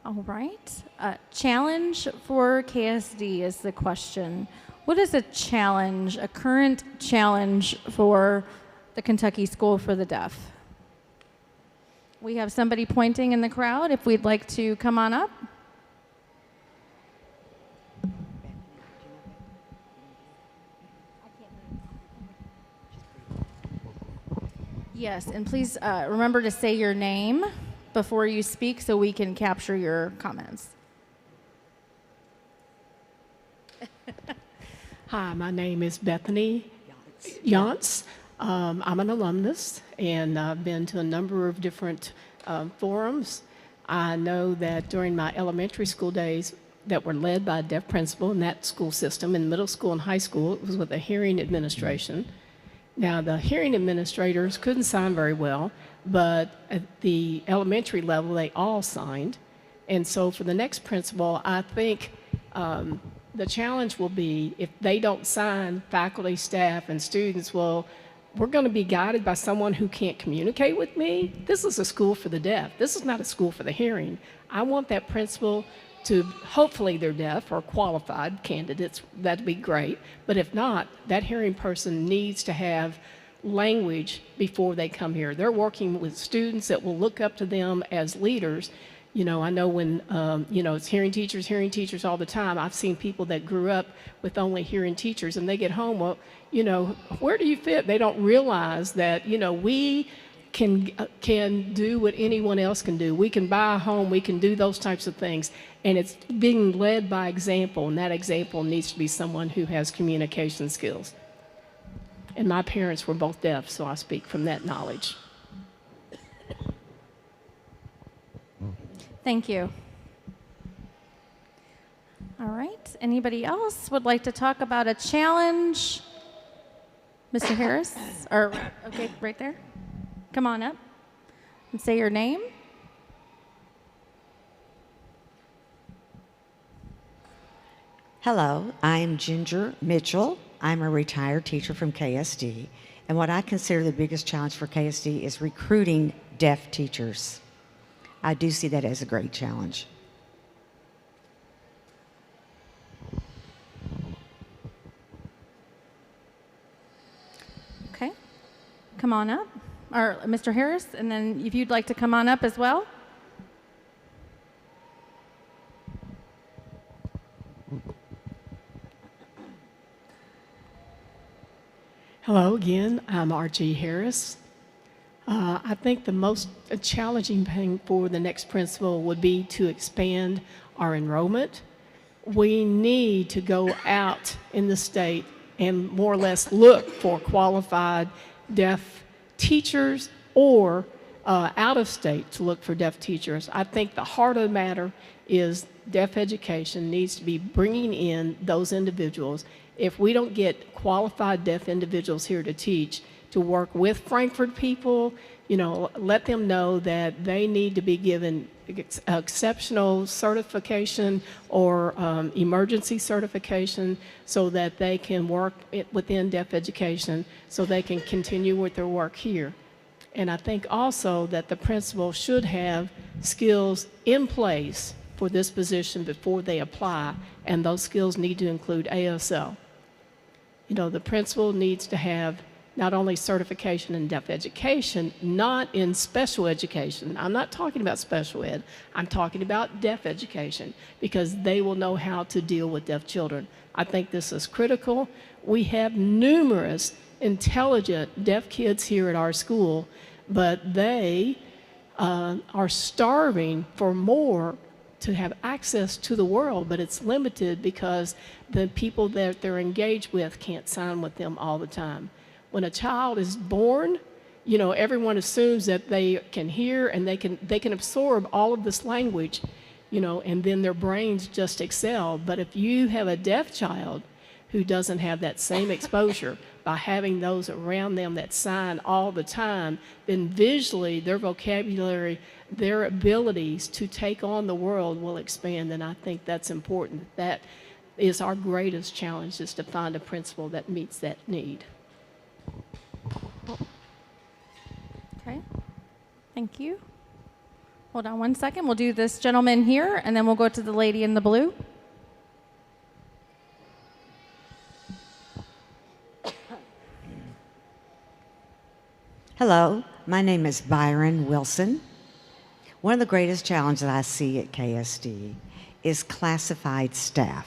All right. Challenge for KSD is the question. What is a challenge, a current challenge for the Kentucky School for the Deaf? We have somebody pointing in the crowd. If we'd like to come on up. Yes, and please remember to say your name before you speak so we can capture your comments. Hi, my name is Bethany Yance. I'm an alumnus, and I've been to a number of different forums. I know that during my elementary school days that were led by a deaf principal in that school system, in middle school and high school, it was with the hearing administration. Now, the hearing administrators couldn't sign very well, but at the elementary level, they all signed. And so for the next principal, I think the challenge will be if they don't sign, faculty, staff, and students will, we're going to be guided by someone who can't communicate with me. This is a school for the deaf. This is not a school for the hearing. I want that principal to, hopefully they're deaf or qualified candidates, that'd be great. But if not, that hearing person needs to have language before they come here. They're working with students that will look up to them as leaders. You know, I know when, it's hearing teachers all the time. I've seen people that grew up with only hearing teachers and they get home, well, where do you fit? They don't realize that, we can do what anyone else can do. We can buy a home, we can do those types of things. And it's being led by example, and that example needs to be someone who has communication skills. And my parents were both deaf, so I speak from that knowledge. Thank you. All right. Anybody else would like to talk about a challenge? Mr. Harris? Okay, right there. Come on up and say your name. Hello, I'm Ginger Mitchell. I'm a retired teacher from KSD. And what I consider the biggest challenge for KSD is recruiting deaf teachers. I do see that as a great challenge. Okay, come on up. Or Mr. Harris, and then if you'd like to come on up as well. Hello again, I'm Archie Harris. I think the most challenging thing for the next principal would be to expand our enrollment. We need to go out in the state and more or less look for qualified deaf teachers or out of state to look for deaf teachers. I think the heart of the matter is deaf education needs to be bringing in those individuals. If we don't get qualified deaf individuals here to teach, to work with Frankfurt people, you know, let them know that they need to be given exceptional certification or emergency certification so that they can work within deaf education so they can continue with their work here. And I think also that the principal should have skills in place for this position before they apply, and those skills need to include ASL. You know, the principal needs to have not only certification in deaf education, not in special education. I'm not talking about special ed. I'm talking about deaf education because they will know how to deal with deaf children. I think this is critical. We have numerous intelligent deaf kids here at our school, but they are starving for more to have access to the world, but it's limited because the people that they're engaged with can't sign with them all the time. When a child is born, you know, everyone assumes that they can hear and they can absorb all of this language, you know, and then their brains just excel. But if you have a deaf child who doesn't have that same exposure, by having those around them that sign all the time, then visually their vocabulary, their abilities to take on the world will expand. And I think that's important. That is our greatest challenge, is to find a principal that meets that need. Okay, thank you. Hold on one second. We'll do this gentleman here, and then we'll go to the lady in the blue. Hello, my name is Byron Wilson. One of the greatest challenges that I see at KSD is classified staff.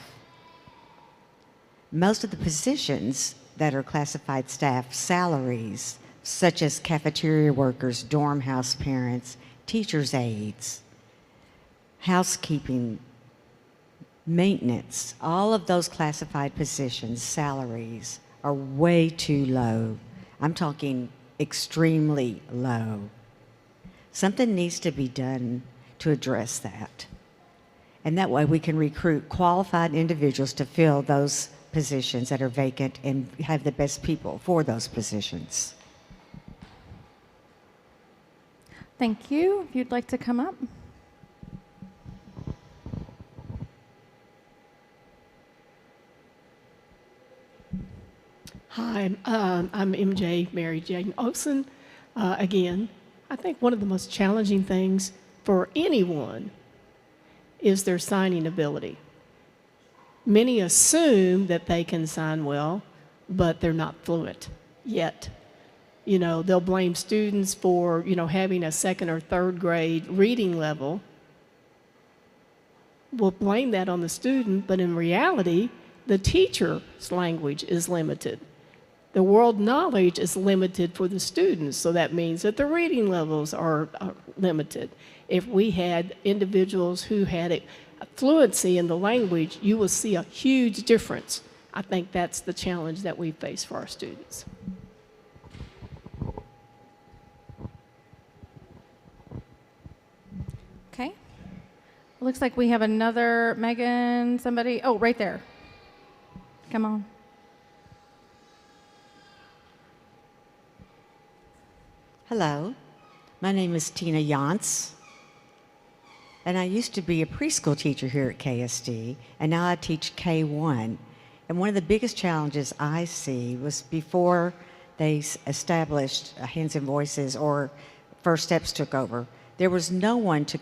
Most of the positions that are classified staff salaries, such as cafeteria workers, dorm house parents, teachers' aides, housekeeping, maintenance, all of those classified positions, salaries, are way too low. I'm talking extremely low. Something needs to be done to address that. And that way we can recruit qualified individuals to fill those positions that are vacant and have the best people for those positions. Thank you. If you'd like to come up. Hi, I'm MJ Mary Jane Olson. Again, I think one of the most challenging things for anyone is their signing ability. Many assume that they can sign well, but they're not fluent yet. You know, they'll blame students for, you know, having a second or third grade reading level. We'll blame that on the student, but in reality, the teacher's language is limited. The world knowledge is limited for the students, so that means that the reading levels are limited. If we had individuals who had a fluency in the language, you will see a huge difference. I think that's the challenge that we face for our students. Okay. Looks like we have another Megan, somebody. Oh, right there. Come on. Hello, my name is Tina Yance, and I used to be a preschool teacher here at KSD, and now I teach K1. And one of the biggest challenges I see was before they established Hands and Voices or First Steps took over, there was no one to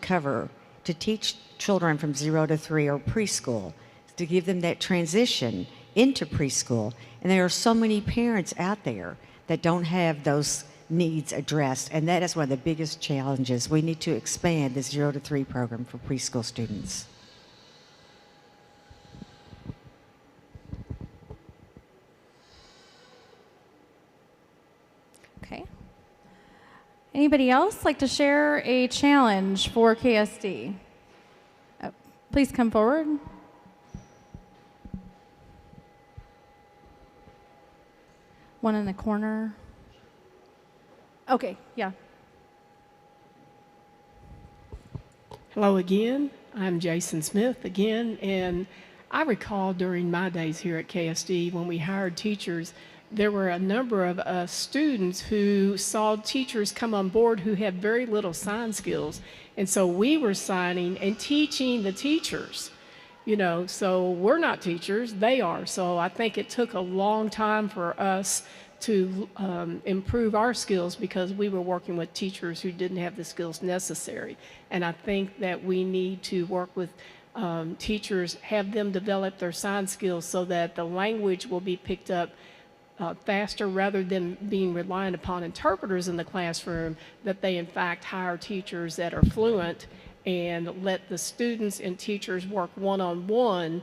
teach children from 0 to 3 or preschool, to give them that transition into preschool. And there are so many parents out there that don't have those needs addressed, and that is one of the biggest challenges. We need to expand the 0 to 3 program for preschool students. Okay. Anybody else like to share a challenge for KSD? Oh, please come forward. One in the corner. Okay, yeah. Hello again. I'm Jason Smith again, and I recall during my days here at KSD when we hired teachers, there were a number of students who saw teachers come on board who had very little sign skills, and so we were signing and teaching the teachers. You know, so we're not teachers, they are. So I think it took a long time for us to improve our skills because we were working with teachers who didn't have the skills necessary. And I think that we need to work with teachers, have them develop their sign skills so that the language will be picked up faster rather than being reliant upon interpreters in the classroom, that they in fact hire teachers that are fluent and let the students and teachers work one-on-one.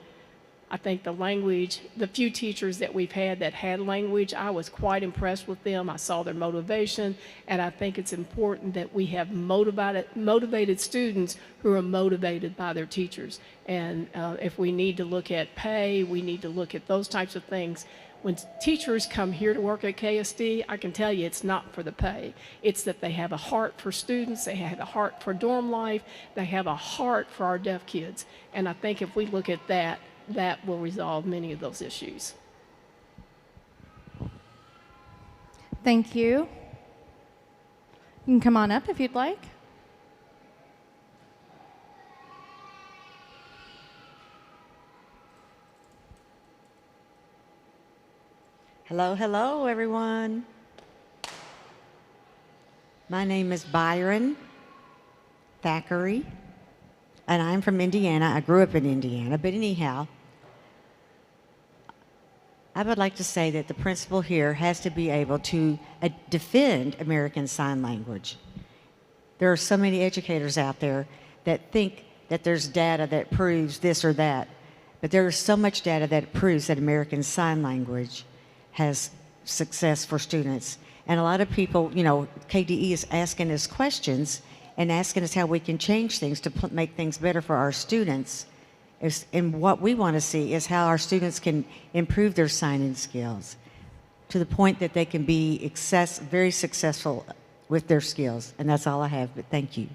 I think the language, the few teachers that we've had that had language, I was quite impressed with them. I saw their motivation, and I think it's important that we have motivated students who are motivated by their teachers. And if we need to look at pay, we need to look at those types of things. When teachers come here to work at KSD, I can tell you it's not for the pay. It's that they have a heart for students, they have a heart for dorm life, they have a heart for our deaf kids. And I think if we look at that, that will resolve many of those issues. Thank you. You can come on up if you'd like. Hello, hello, everyone. My name is Byron Thackeray, and I'm from Indiana. I grew up in Indiana, but anyhow, I would like to say that the principal here has to be able to defend American Sign Language. There are so many educators out there that think that there's data that proves this or that, but there is so much data that proves that American Sign Language has success for students. And a lot of people, you know, KDE is asking us questions and asking us how we can change things to make things better for our students. And what we want to see is how our students can improve their signing skills to the point that they can be very successful with their skills. And that's all I have, but thank you.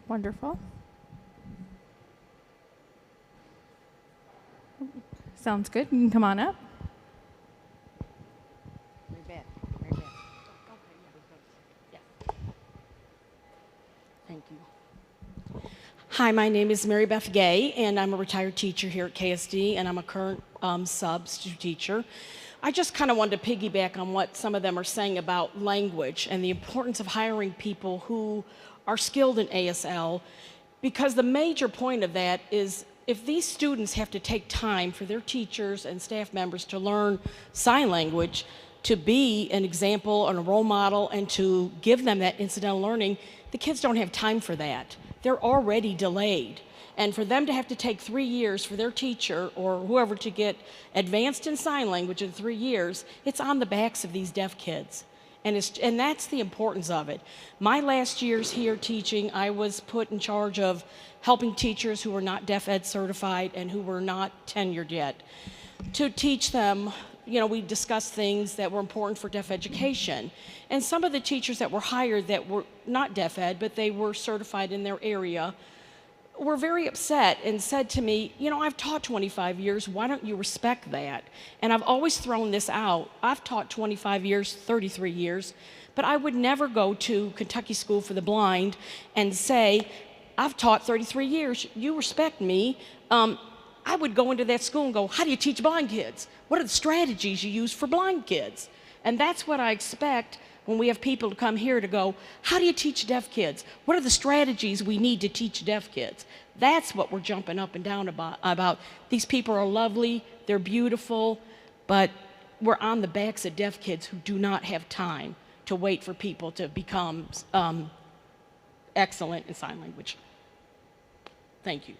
Wonderful. Sounds good. You can come on up. Thank you. Hi, my name is Mary Beth Gay, and I'm a retired teacher here at KSD, and I'm a current substitute teacher. I just kind of wanted to piggyback on what some of them are saying about language and the importance of hiring people who are skilled in ASL, because the major point of that is if these students have to take time for their teachers and staff members to learn sign language, to be an example and a role model and to give them that incidental learning, the kids don't have time for that. They're already delayed. And for them to have to take 3 years for their teacher or whoever to get advanced in sign language in 3 years, it's on the backs of these deaf kids. And that's the importance of it. My last years here teaching, I was put in charge of helping teachers who were not deaf ed certified and who were not tenured yet to teach them. You know, we discussed things that were important for deaf education. And some of the teachers that were hired that were not deaf ed, but they were certified in their area, were very upset and said to me, you know, I've taught 25 years, why don't you respect that? And I've always thrown this out. I've taught 25 years, 33 years, but I would never go to Kentucky School for the Blind and say, I've taught 33 years, you respect me. I would go into that school and go, how do you teach blind kids? What are the strategies you use for blind kids? And that's what I expect when we have people to come here to go, how do you teach deaf kids? What are the strategies we need to teach deaf kids? That's what we're jumping up and down about. These people are lovely, they're beautiful, but we're on the backs of deaf kids who do not have time to wait for people to become excellent in sign language. Thank you.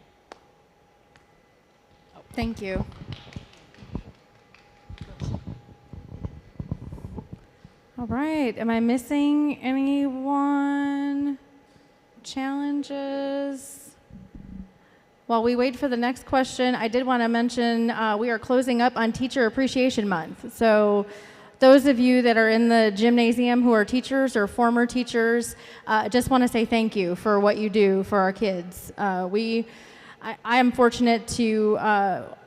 Thank you. All right. Am I missing anyone? Challenges? While we wait for the next question, I did want to mention we are closing up on Teacher Appreciation Month. So those of you that are in the gymnasium who are teachers or former teachers, just want to say thank you for what you do for our kids. I am fortunate to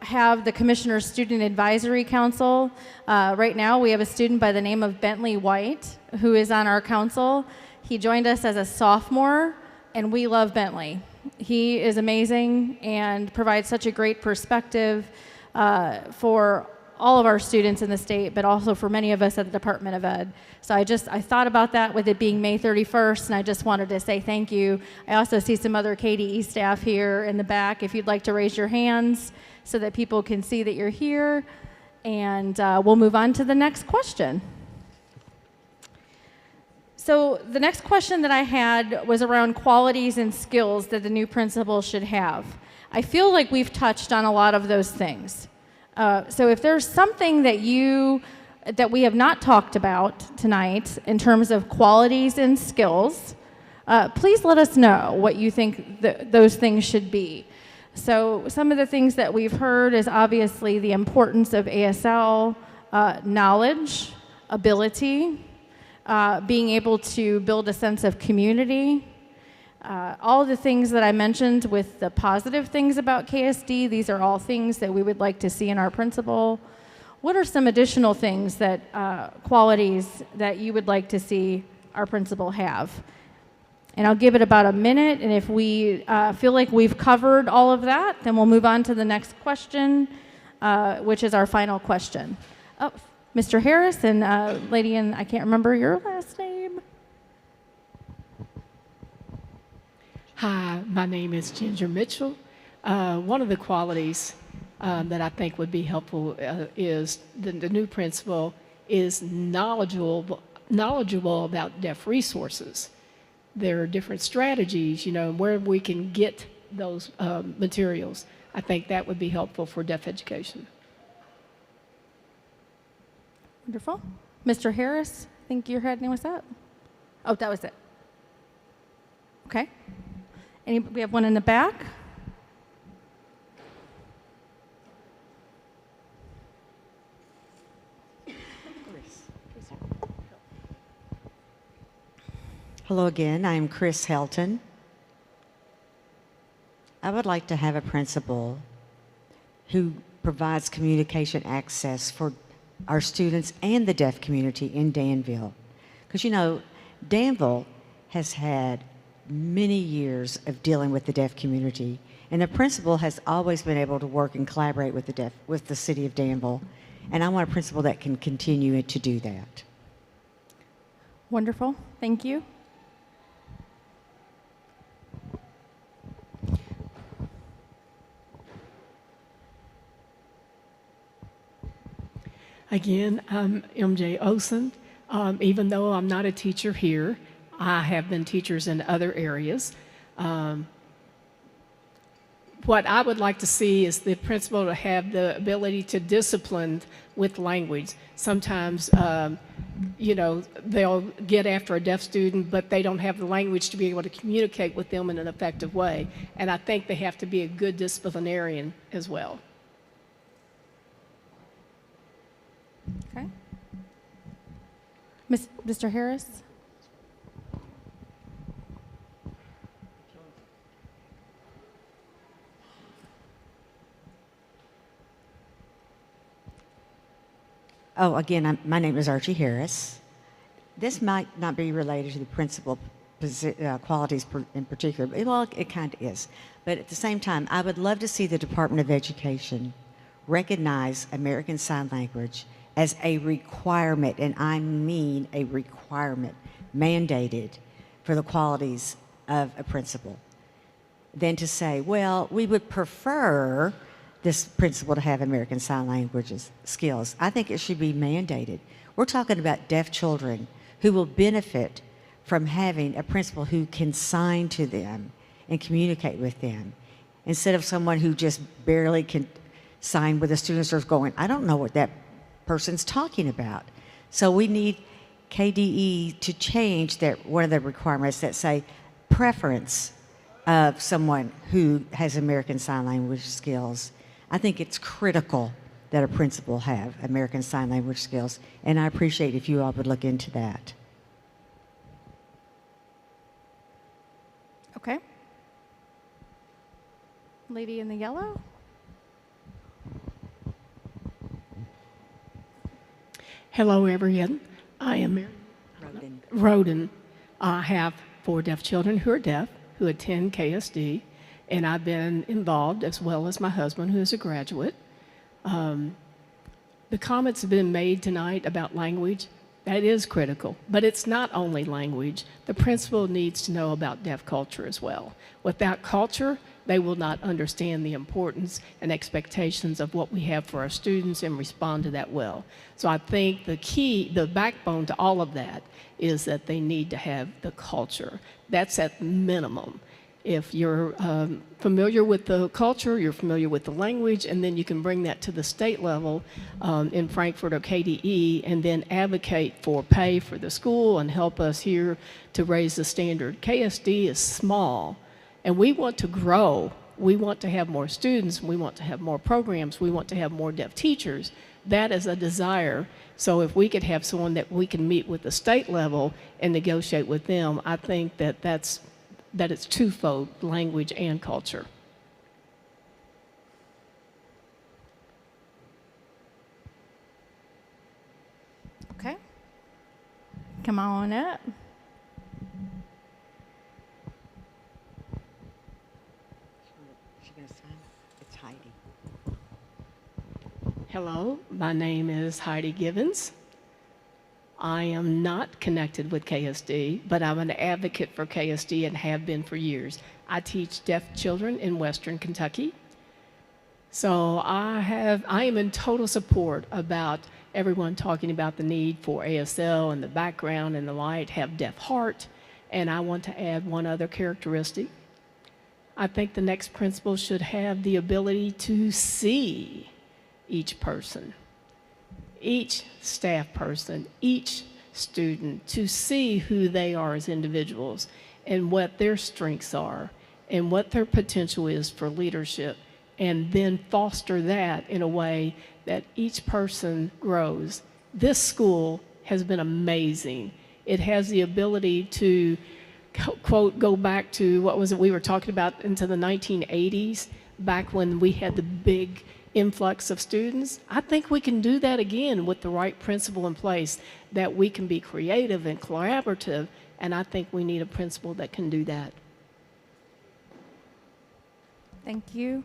have the Commissioner's Student Advisory Council. Right now, we have a student by the name of Bentley White who is on our council. He joined us as a sophomore, and we love Bentley. He is amazing and provides such a great perspective for all of our students in the state, but also for many of us at the Department of Ed. So I thought about that with it being May 31st, and I just wanted to say thank you. I also see some other KDE staff here in the back. If you'd like to raise your hands so that people can see that you're here, and we'll move on to the next question. So the next question that I had was around qualities and skills that the new principal should have. I feel like we've touched on a lot of those things. So if there's something that we have not talked about tonight in terms of qualities and skills, please let us know what you think those things should be. So some of the things that we've heard is obviously the importance of ASL, knowledge, ability, being able to build a sense of community. All the things that I mentioned with the positive things about KSD, these are all things that we would like to see in our principal. What are some additional things that, qualities that you would like to see our principal have? And I'll give it about a minute, and if we feel like we've covered all of that, then we'll move on to the next question, which is our final question. Oh, Mr. Harris and lady in, I can't remember your last name. Hi, my name is Ginger Mitchell. One of the qualities that I think would be helpful is the new principal is knowledgeable about deaf resources. There are different strategies, where we can get those materials. I think that would be helpful for deaf education. Wonderful. Mr. Harris, I think your hand was up. Oh, that was it. Okay. We have one in the back. Hello again, I'm Chris Helton. I would like to have a principal who provides communication access for our students and the deaf community in Danville. Because Danville has had many years of dealing with the deaf community, and the principal has always been able to work and collaborate with the city of Danville, and I want a principal that can continue to do that. Wonderful. Thank you. Again, I'm MJ Olson. Even though I'm not a teacher here, I have been teachers in other areas. What I would like to see is the principal to have the ability to discipline with language. Sometimes, they'll get after a deaf student, but they don't have the language to be able to communicate with them in an effective way. And I think they have to be a good disciplinarian as well. Okay. Mr. Harris? Oh, again, my name is Archie Harris. This might not be related to the principal qualities in particular. Well, it kind of is. But at the same time, I would love to see the Department of Education recognize American Sign Language as a requirement, and I mean a requirement, mandated for the qualities of a principal, than to say, well, we would prefer this principal to have American Sign Languages skills. I think it should be mandated. We're talking about deaf children who will benefit from having a principal who can sign to them and communicate with them, instead of someone who just barely can sign with the students or going, I don't know what that person's talking about. So we need KDE to change that, one of the requirements that say preference of someone who has American Sign Language skills. I think it's critical that a principal have American Sign Language skills, and I appreciate if you all would look into that. Okay. Lady in the yellow. Hello, everyone. I am Mary Roden. I have 4 deaf children who are deaf, who attend KSD, and I've been involved, as well as my husband, who is a graduate. The comments have been made tonight about language. That is critical, but it's not only language. The principal needs to know about deaf culture as well. Without culture, they will not understand the importance and expectations of what we have for our students and respond to that well. So I think the key, the backbone to all of that is that they need to have the culture. That's at minimum. If you're familiar with the culture, you're familiar with the language, and then you can bring that to the state level in Frankfurt or KDE, and then advocate for pay for the school and help us here to raise the standard. KSD is small, and we want to grow. We want to have more students. We want to have more programs. We want to have more deaf teachers. That is a desire. So if we could have someone that we can meet with the state level and negotiate with them, I think that it's twofold, language and culture. Okay. Come on up. It's Heidi. Hello, my name is Heidi Givens. I am not connected with KSD, but I'm an advocate for KSD and have been for years. I teach deaf children in Western Kentucky. So I am in total support about everyone talking about the need for ASL and the background and the light, have deaf heart, and I want to add one other characteristic. I think the next principal should have the ability to see each person, each staff person, each student, to see who they are as individuals and what their strengths are and what their potential is for leadership, and then foster that in a way that each person grows. This school has been amazing. It has the ability to, quote, go back to, what was it we were talking about, into the 1980s, back when we had the big influx of students. I think we can do that again with the right principal in place, that we can be creative and collaborative, and I think we need a principal that can do that. Thank you.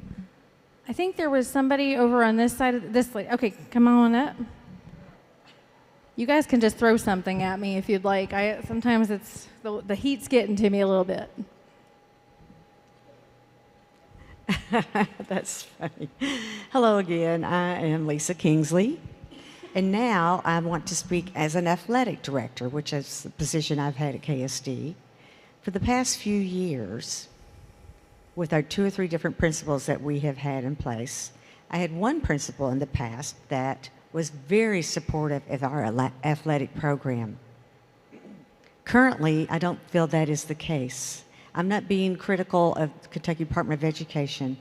I think there was somebody over on this side of this lady. Okay, come on up. You guys can just throw something at me if you'd like. Sometimes it's the heat's getting to me a little bit. That's funny. Hello again. I am Lisa Kingsley, and now I want to speak as an athletic director, which is the position I've had at KSD. For the past few years, with our 2 or 3 different principals that we have had in place, I had one principal in the past that was very supportive of our athletic program. Currently, I don't feel that is the case. I'm not being critical of the Kentucky Department of Education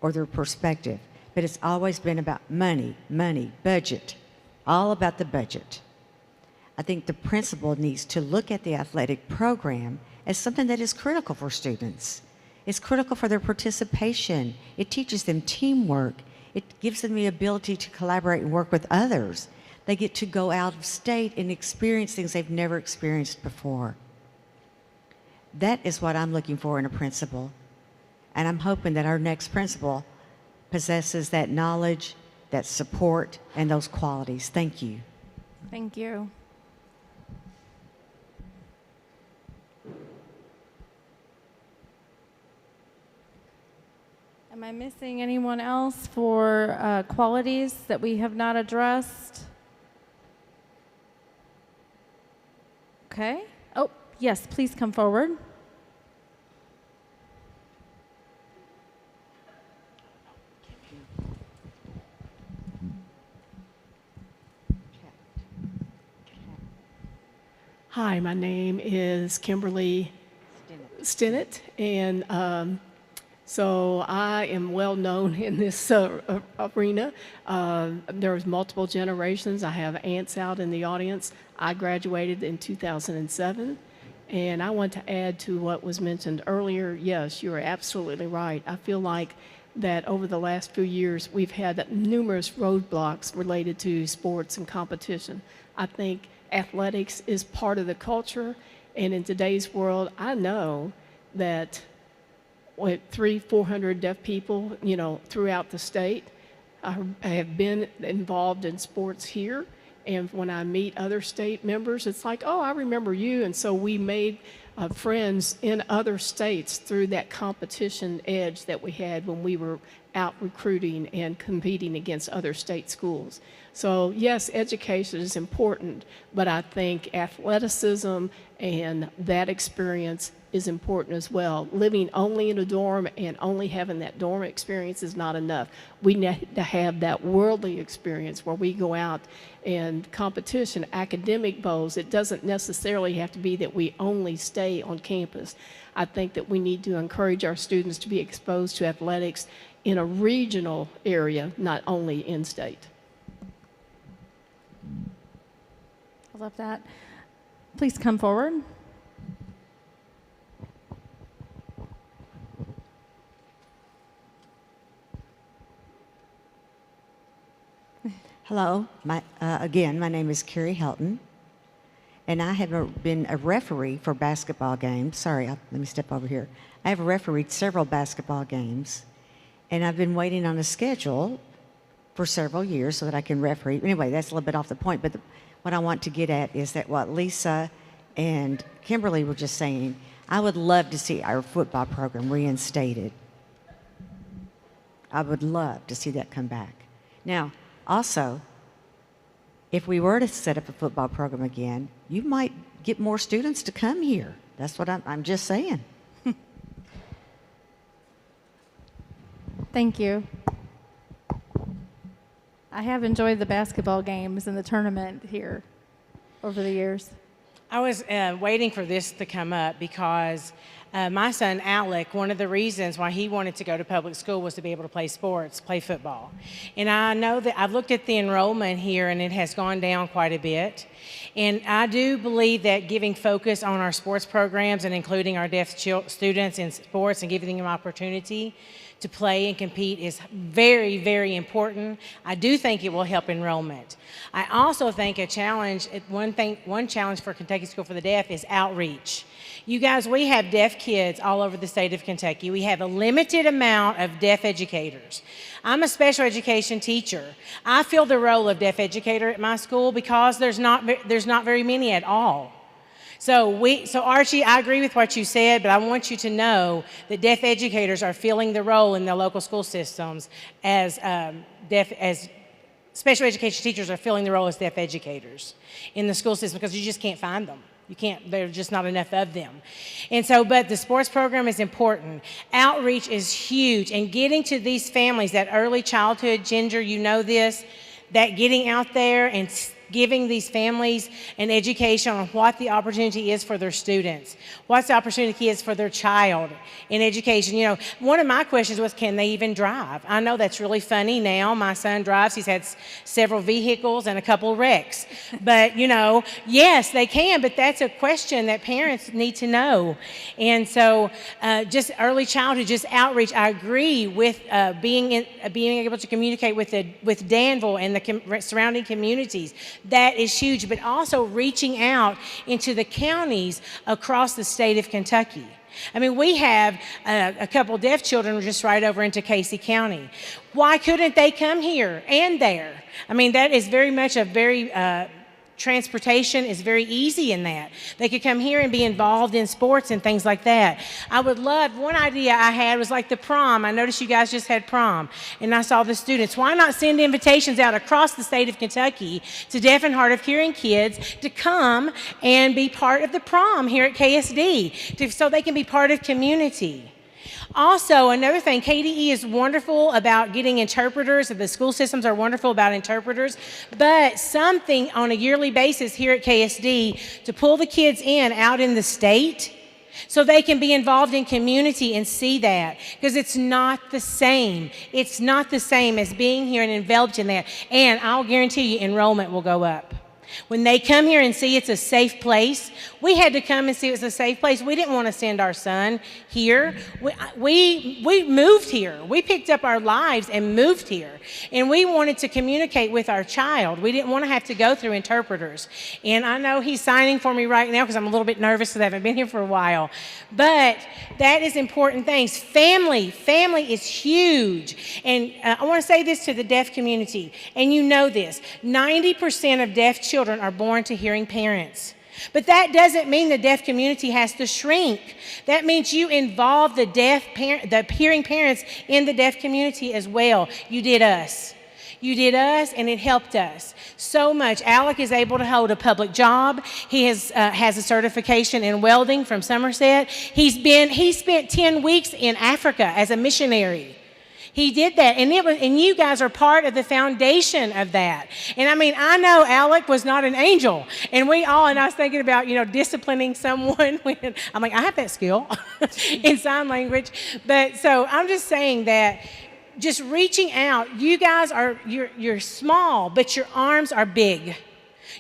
or their perspective, but it's always been about money, budget, all about the budget. I think the principal needs to look at the athletic program as something that is critical for students. It's critical for their participation. It teaches them teamwork. It gives them the ability to collaborate and work with others. They get to go out of state and experience things they've never experienced before. That is what I'm looking for in a principal. And I'm hoping that our next principal possesses that knowledge, that support, and those qualities. Thank you. Thank you. Am I missing anyone else for qualities that we have not addressed? Okay. Oh, yes, please come forward. Hi, my name is Kimberly Stinnett, and so I am well known in this arena. There's multiple generations. I have aunts out in the audience. I graduated in 2007, and I want to add to what was mentioned earlier. Yes, you are absolutely right. I feel like that over the last few years, we've had numerous roadblocks related to sports and competition. I think athletics is part of the culture, and in today's world, I know that with 300-400 deaf people, throughout the state, I have been involved in sports here, and when I meet other state members, it's like, oh, I remember you, and so we made friends in other states through that competition edge that we had when we were out recruiting and competing against other state schools. So yes, education is important, but I think athleticism and that experience is important as well. Living only in a dorm and only having that dorm experience is not enough. We need to have that worldly experience where we go out and competition, academic bowls. It doesn't necessarily have to be that we only stay on campus. I think that we need to encourage our students to be exposed to athletics in a regional area, not only in-state. I love that. Please come forward. Hello. Again, my name is Carrie Helton, and I have been a referee for basketball games. Sorry, let me step over here. I have refereed several basketball games, and I've been waiting on a schedule for several years so that I can referee. Anyway, that's a little bit off the point, but what I want to get at is that what Lisa and Kimberly were just saying, I would love to see our football program reinstated. I would love to see that come back. Now, also, if we were to set up a football program again, you might get more students to come here. That's what I'm just saying. Thank you. I have enjoyed the basketball games and the tournament here over the years. I was waiting for this to come up because my son Alec, one of the reasons why he wanted to go to public school was to be able to play sports, play football. And I know that I've looked at the enrollment here and it has gone down quite a bit. And I do believe that giving focus on our sports programs and including our deaf students in sports and giving them opportunity to play and compete is very, very important. I do think it will help enrollment. I also think one challenge for Kentucky School for the Deaf is outreach. You guys, we have deaf kids all over the state of Kentucky. We have a limited amount of deaf educators. I'm a special education teacher. I fill the role of deaf educator at my school because there's not very many at all. So Archie, I agree with what you said, but I want you to know that deaf educators are filling the role in the local school systems as special education teachers are filling the role as deaf educators in the school system because you just can't find them. There's just not enough of them. And so, but the sports program is important. Outreach is huge, and getting to these families, that early childhood, Ginger, you know this, that getting out there and giving these families an education on what the opportunity is for their students, what's the opportunity is for their child in education. You know, one of my questions was, can they even drive? I know that's really funny now. My son drives. He's had several vehicles and a couple wrecks. But, yes, they can, but that's a question that parents need to know. And so just early childhood, just outreach. I agree with being able to communicate with Danville and the surrounding communities. That is huge, but also reaching out into the counties across the state of Kentucky. I mean, we have a couple deaf children just right over into Casey County. Why couldn't they come here and there? I mean, that is very much a very transportation is very easy in that. They could come here and be involved in sports and things like that. I would love, one idea I had was like the prom. I noticed you guys just had prom, and I saw the students. Why not send invitations out across the state of Kentucky to deaf and hard of hearing kids to come and be part of the prom here at KSD so they can be part of community? Also, another thing, KDE is wonderful about getting interpreters. The school systems are wonderful about interpreters. But something on a yearly basis here at KSD to pull the kids in out in the state so they can be involved in community and see that. Because it's not the same. It's not the same as being here and enveloped in that. And I'll guarantee you enrollment will go up. When they come here and see it's a safe place, we had to come and see it was a safe place. We didn't want to send our son here. We moved here. We picked up our lives and moved here. And we wanted to communicate with our child. We didn't want to have to go through interpreters. And I know he's signing for me right now because I'm a little bit nervous because I haven't been here for a while. But that is important things. Family is huge. And I want to say this to the deaf community, and you know this. 90% of deaf children are born to hearing parents. But that doesn't mean the deaf community has to shrink. That means you involve the hearing parents in the deaf community as well. You did us. You did us, and it helped us so much. Alec is able to hold a public job. He has a certification in welding from Somerset. He spent 10 weeks in Africa as a missionary. He did that, and you guys are part of the foundation of that. And I mean, I know Alec was not an angel, and I was thinking about, disciplining someone when, I'm like, I have that skill in sign language. But so I'm just saying that just reaching out, you guys you're small, but your arms are big.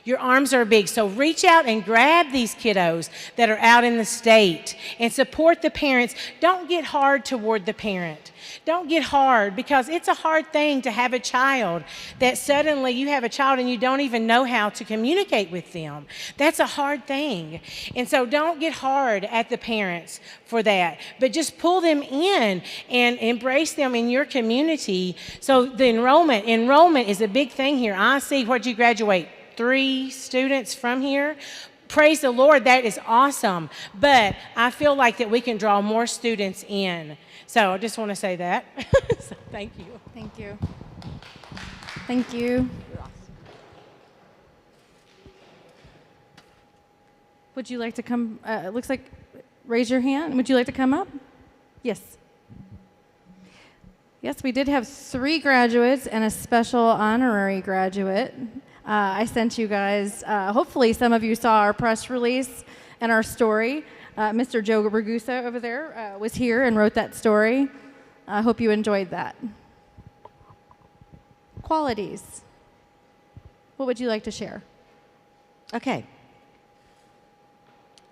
Your arms are big. So reach out and grab these kiddos that are out in the state and support the parents. Don't get hard toward the parent. Don't get hard, because it's a hard thing to have a child that suddenly you have a child and you don't even know how to communicate with them. That's a hard thing. And so don't get hard at the parents for that, but just pull them in and embrace them in your community. So the enrollment is a big thing here. I see, what'd you graduate? 3 students from here. Praise the Lord, that is awesome. But I feel like that we can draw more students in. So I just want to say that. So thank you. Thank you. Thank you. Would you like to come? It looks like, raise your hand. Would you like to come up? Yes. Yes, we did have 3 graduates and a special honorary graduate. I sent you guys, hopefully some of you saw our press release and our story. Mr. Joe Ragusa over there was here and wrote that story. I hope you enjoyed that. Qualities. What would you like to share? Okay.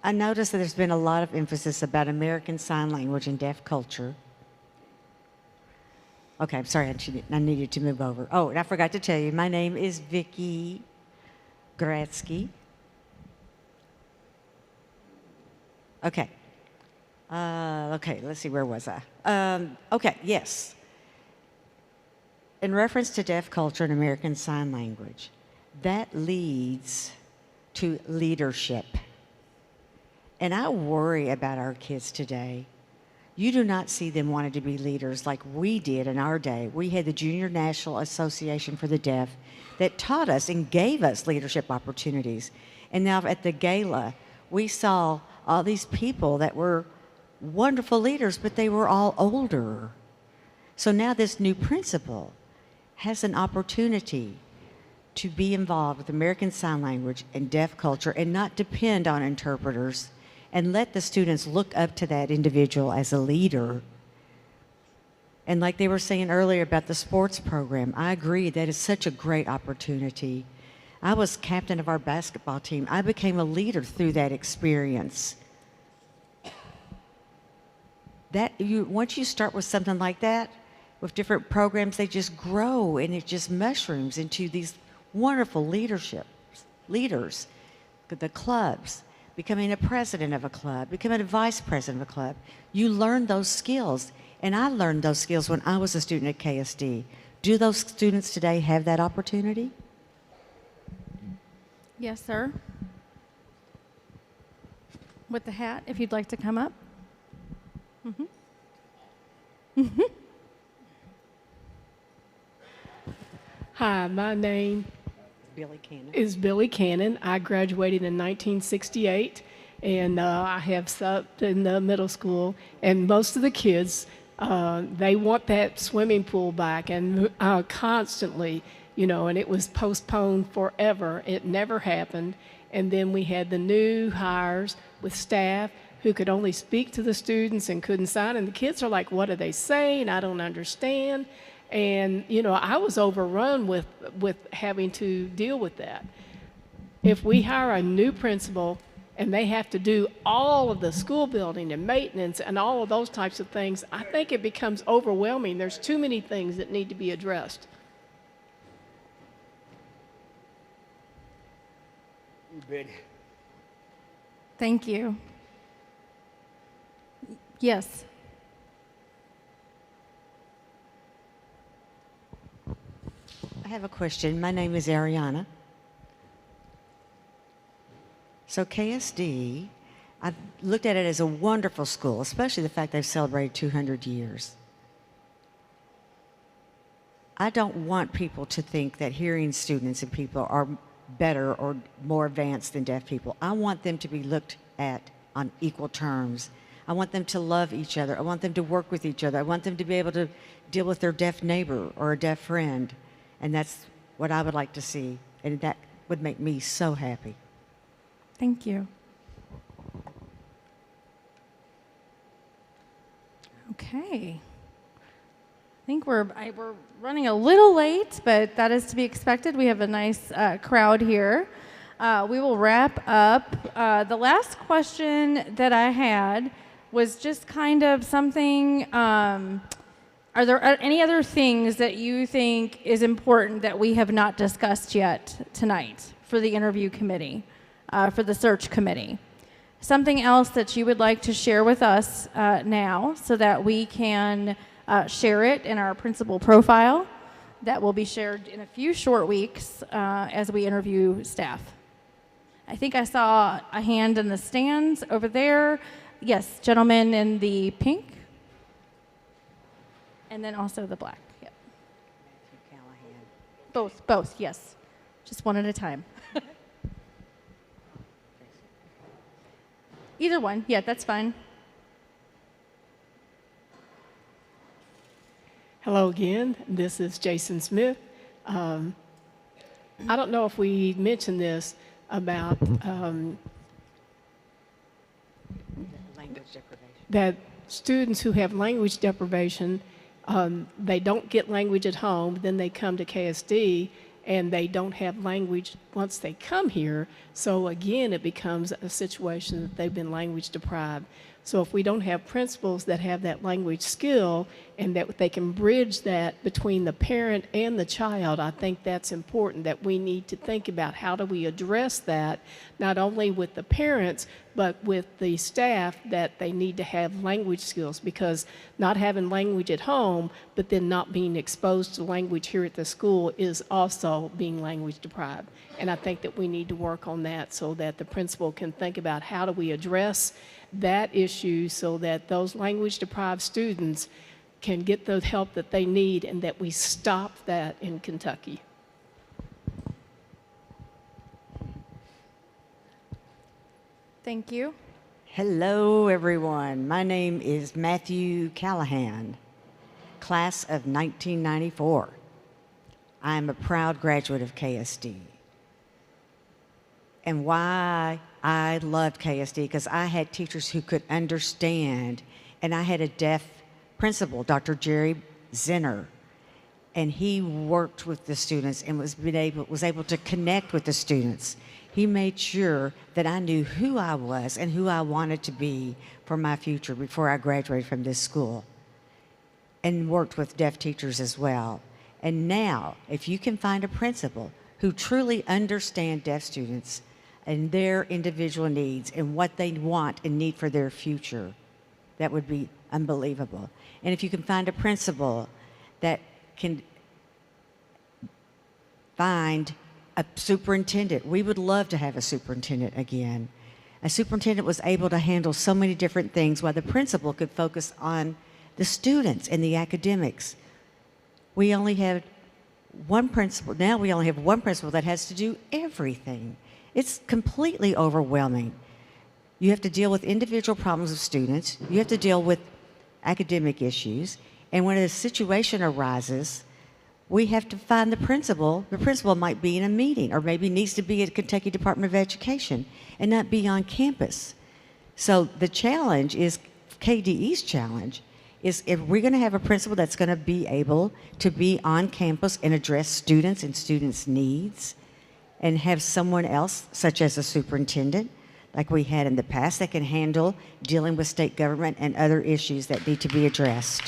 I noticed that there's been a lot of emphasis about American Sign Language and deaf culture. Okay, I'm sorry, I needed to move over. Oh, and I forgot to tell you, my name is Vicki Gradsky. Okay. Okay, let's see, where was I? Okay, yes. In reference to deaf culture and American Sign Language, that leads to leadership. And I worry about our kids today. You do not see them wanting to be leaders like we did in our day. We had the Junior National Association for the Deaf that taught us and gave us leadership opportunities. And now at the gala, we saw all these people that were wonderful leaders, but they were all older. So now this new principal has an opportunity to be involved with American Sign Language and deaf culture and not depend on interpreters, and let the students look up to that individual as a leader. And like they were saying earlier about the sports program, I agree, that is such a great opportunity. I was captain of our basketball team. I became a leader through that experience. Once you start with something like that, with different programs, they just grow and it just mushrooms into these wonderful leadership. leaders, the clubs, becoming a president of a club, becoming a vice president of a club. You learn those skills. And I learned those skills when I was a student at KSD. Do those students today have that opportunity? Yes, sir. With the hat, if you'd like to come up. Hi, my name Billy Cannon. is Billy Cannon. I graduated in 1968, and I have subbed in the middle school. And most of the kids, they want that swimming pool back, and constantly, you know, and it was postponed forever. It never happened. And then we had the new hires with staff who could only speak to the students and couldn't sign. And the kids are like, what are they saying? I don't understand. And, you know, I was overrun with having to deal with that. If we hire a new principal and they have to do all of the school building and maintenance and all of those types of things, I think it becomes overwhelming. There's too many things that need to be addressed. Thank you. Yes. I have a question. My name is Ariana. So KSD, I've looked at it as a wonderful school, especially the fact they've celebrated 200 years. I don't want people to think that hearing students and people are better or more advanced than deaf people. I want them to be looked at on equal terms. I want them to love each other. I want them to work with each other. I want them to be able to deal with their deaf neighbor or a deaf friend. And that's what I would like to see. And that would make me so happy. Thank you. Okay. I think we're running a little late, but that is to be expected. We have a nice crowd here. We will wrap up. The last question that I had was just kind of something, are there any other things that you think is important that we have not discussed yet tonight for the interview committee, for the search committee? Something else that you would like to share with us now so that we can share it in our principal profile that will be shared in a few short weeks as we interview staff. I think I saw a hand in the stands over there. Yes, gentleman in the pink. And then also the black. Yep. Both, yes. Just one at a time. Either one, yeah, that's fine. Hello again, this is Jason Smith. I don't know if we mentioned this about Language deprivation. that students who have language deprivation, they don't get language at home, then they come to KSD and they don't have language once they come here. So again, it becomes a situation that they've been language deprived. So if we don't have principals that have that language skill and that they can bridge that between the parent and the child, I think that's important, that we need to think about how do we address that, not only with the parents, but with the staff, that they need to have language skills, because not having language at home, but then not being exposed to language here at the school is also being language deprived. And I think that we need to work on that so that the principal can think about how do we address that issue so that those language deprived students can get the help that they need and that we stop that in Kentucky. Thank you. Hello, everyone. My name is Matthew Callahan, class of 1994. I am a proud graduate of KSD. And why I loved KSD, because I had teachers who could understand, and I had a deaf principal, Dr. Jerry Zinner, and he worked with the students and was able to connect with the students. He made sure that I knew who I was and who I wanted to be for my future before I graduated from this school, and worked with deaf teachers as well. And now, if you can find a principal who truly understand deaf students and their individual needs and what they want and need for their future, that would be unbelievable. And if you can find a principal that can find a superintendent, we would love to have a superintendent again. A superintendent was able to handle so many different things while the principal could focus on the students and the academics. We only have one principal, now we only have one principal that has to do everything. It's completely overwhelming. You have to deal with individual problems of students, you have to deal with academic issues, and when a situation arises, we have to find the principal. The principal might be in a meeting or maybe needs to be at Kentucky Department of Education and not be on campus. So the challenge is, KDE's challenge, is if we're going to have a principal that's going to be able to be on campus and address students and students' needs, and have someone else, such as a superintendent, like we had in the past, that can handle dealing with state government and other issues that need to be addressed.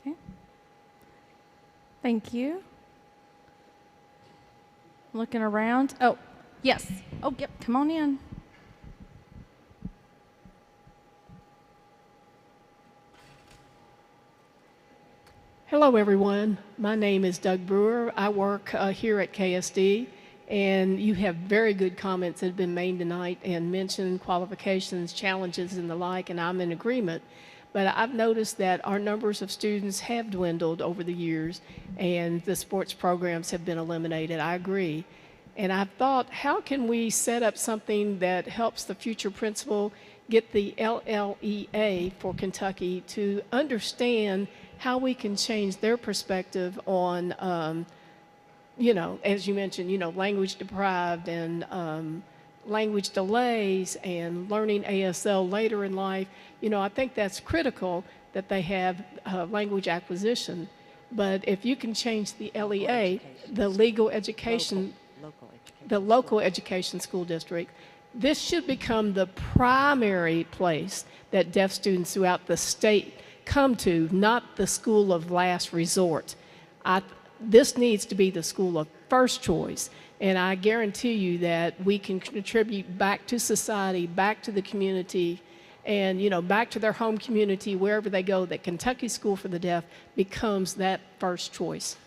Okay. Thank you. Looking around. Oh, yes. Oh, yep. Come on in. Hello, everyone. My name is Doug Brewer. I work here at KSD, and you have very good comments that have been made tonight and mentioned qualifications, challenges, and the like, and I'm in agreement. But I've noticed that our numbers of students have dwindled over the years, and the sports programs have been eliminated. I agree. And I've thought, how can we set up something that helps the future principal get the LLEA for Kentucky to understand how we can change their perspective on, you know, as you mentioned, you know, language deprived and language delays and learning ASL later in life. You know, I think that's critical that they have language acquisition. But if you can change the LEA, the legal education, the local education school district, this should become the primary place that deaf students throughout the state come to, not the school of last resort. This needs to be the school of first choice, and I guarantee you that we can contribute back to society, back to the community, and, you know, back to their home community, wherever they go, that Kentucky School for the Deaf becomes that first choice.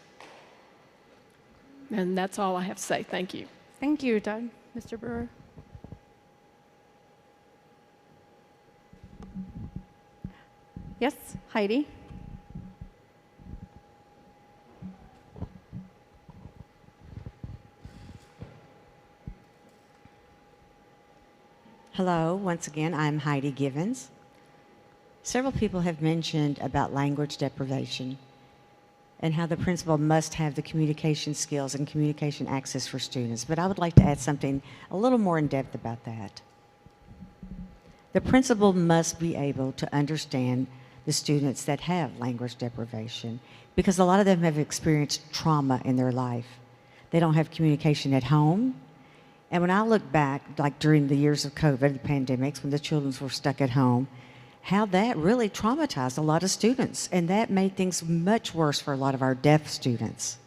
And that's all I have to say. Thank you. Thank you, Doug. Mr. Brewer. Yes, Heidi. Hello, once again, I'm Heidi Givens. Several people have mentioned about language deprivation and how the principal must have the communication skills and communication access for students, but I would like to add something a little more in depth about that. The principal must be able to understand the students that have language deprivation, because a lot of them have experienced trauma in their life. They don't have communication at home. And when I look back, like during the years of COVID, the pandemics, when the children were stuck at home, how that really traumatized a lot of students, and that made things much worse for a lot of our deaf students.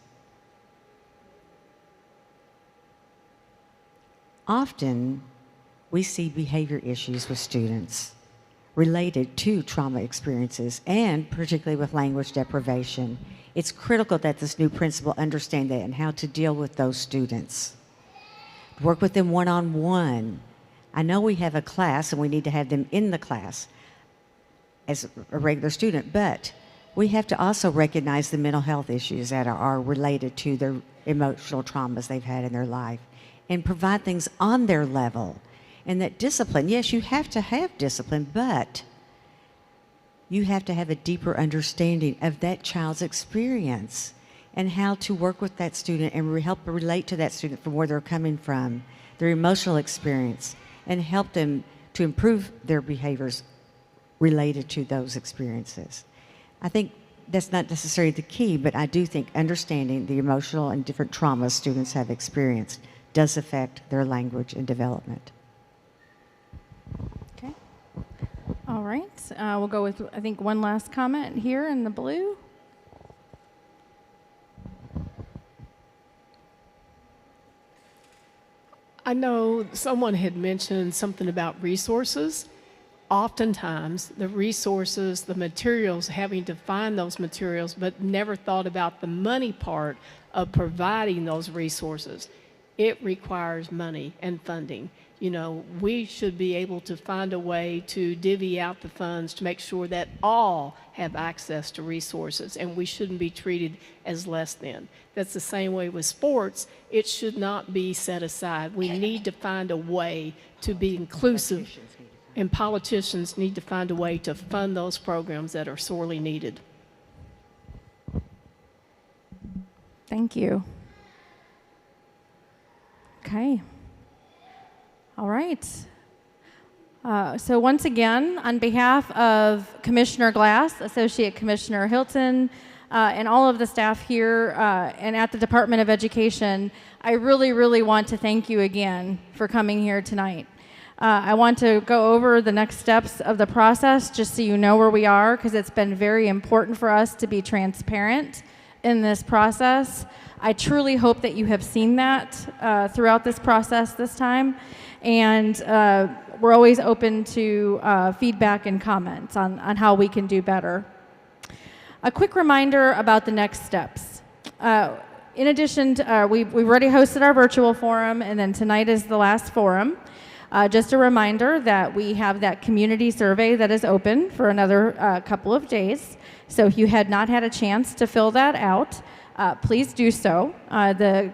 Often, we see behavior issues with students related to trauma experiences, and particularly with language deprivation. It's critical that this new principal understand that and how to deal with those students. Work with them one-on-one. I know we have a class and we need to have them in the class as a regular student, but we have to also recognize the mental health issues that are related to their emotional traumas they've had in their life and provide things on their level. And that discipline, yes, you have to have discipline, but you have to have a deeper understanding of that child's experience and how to work with that student and help relate to that student from where they're coming from, their emotional experience, and help them to improve their behaviors related to those experiences. I think that's not necessarily the key, but I do think understanding the emotional and different traumas students have experienced does affect their language and development. Okay. All right. We'll go with, I think, one last comment here in the blue. I know someone had mentioned something about resources. Oftentimes, the resources, the materials, having to find those materials, but never thought about the money part of providing those resources. It requires money and funding. You know, we should be able to find a way to divvy out the funds to make sure that all have access to resources, and we shouldn't be treated as less than. That's the same way with sports. It should not be set aside. We need to find a way to be inclusive, and politicians need to find a way to fund those programs that are sorely needed. Thank you. Okay. All right. So once again, on behalf of Commissioner Glass, Associate Commissioner Hilton, and all of the staff here and at the Department of Education, I really, really want to thank you again for coming here tonight. I want to go over the next steps of the process just so you know where we are, because it's been very important for us to be transparent in this process. I truly hope that you have seen that throughout this process this time. And we're always open to feedback and comments on how we can do better. A quick reminder about the next steps. In addition to, we've already hosted our virtual forum, and then tonight is the last forum. Just a reminder that we have that community survey that is open for another couple of days. So if you had not had a chance to fill that out, please do so. The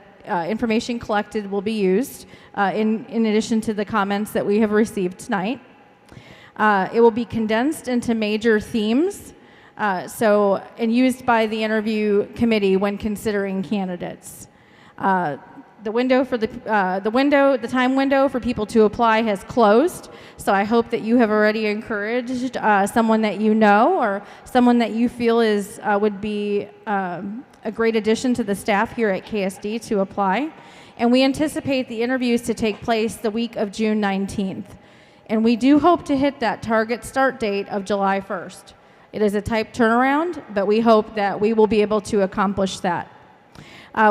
information collected will be used in addition to the comments that we have received tonight. It will be condensed into major themes, and used by the interview committee when considering candidates. The time window for people to apply has closed, so I hope that you have already encouraged someone that you know or someone that you feel would be a great addition to the staff here at KSD to apply. And we anticipate the interviews to take place the week of June 19th. And we do hope to hit that target start date of July 1st. It is a tight turnaround, but we hope that we will be able to accomplish that.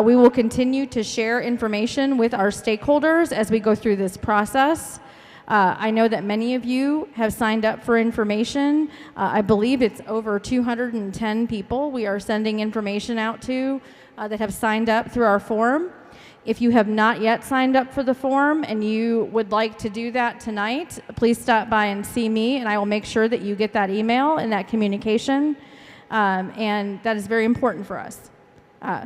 We will continue to share information with our stakeholders as we go through this process. I know that many of you have signed up for information. I believe it's over 210 people we are sending information out to that have signed up through our forum. If you have not yet signed up for the forum and you would like to do that tonight, please stop by and see me, and I will make sure that you get that email and that communication. And that is very important for us.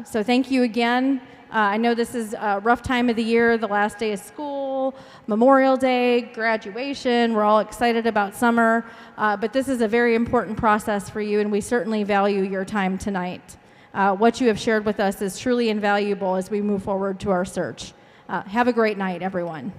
So thank you again. I know this is a rough time of the year, the last day of school, Memorial Day, graduation. We're all excited about summer, but this is a very important process for you, and we certainly value your time tonight. What you have shared with us is truly invaluable as we move forward to our search. Have a great night, everyone.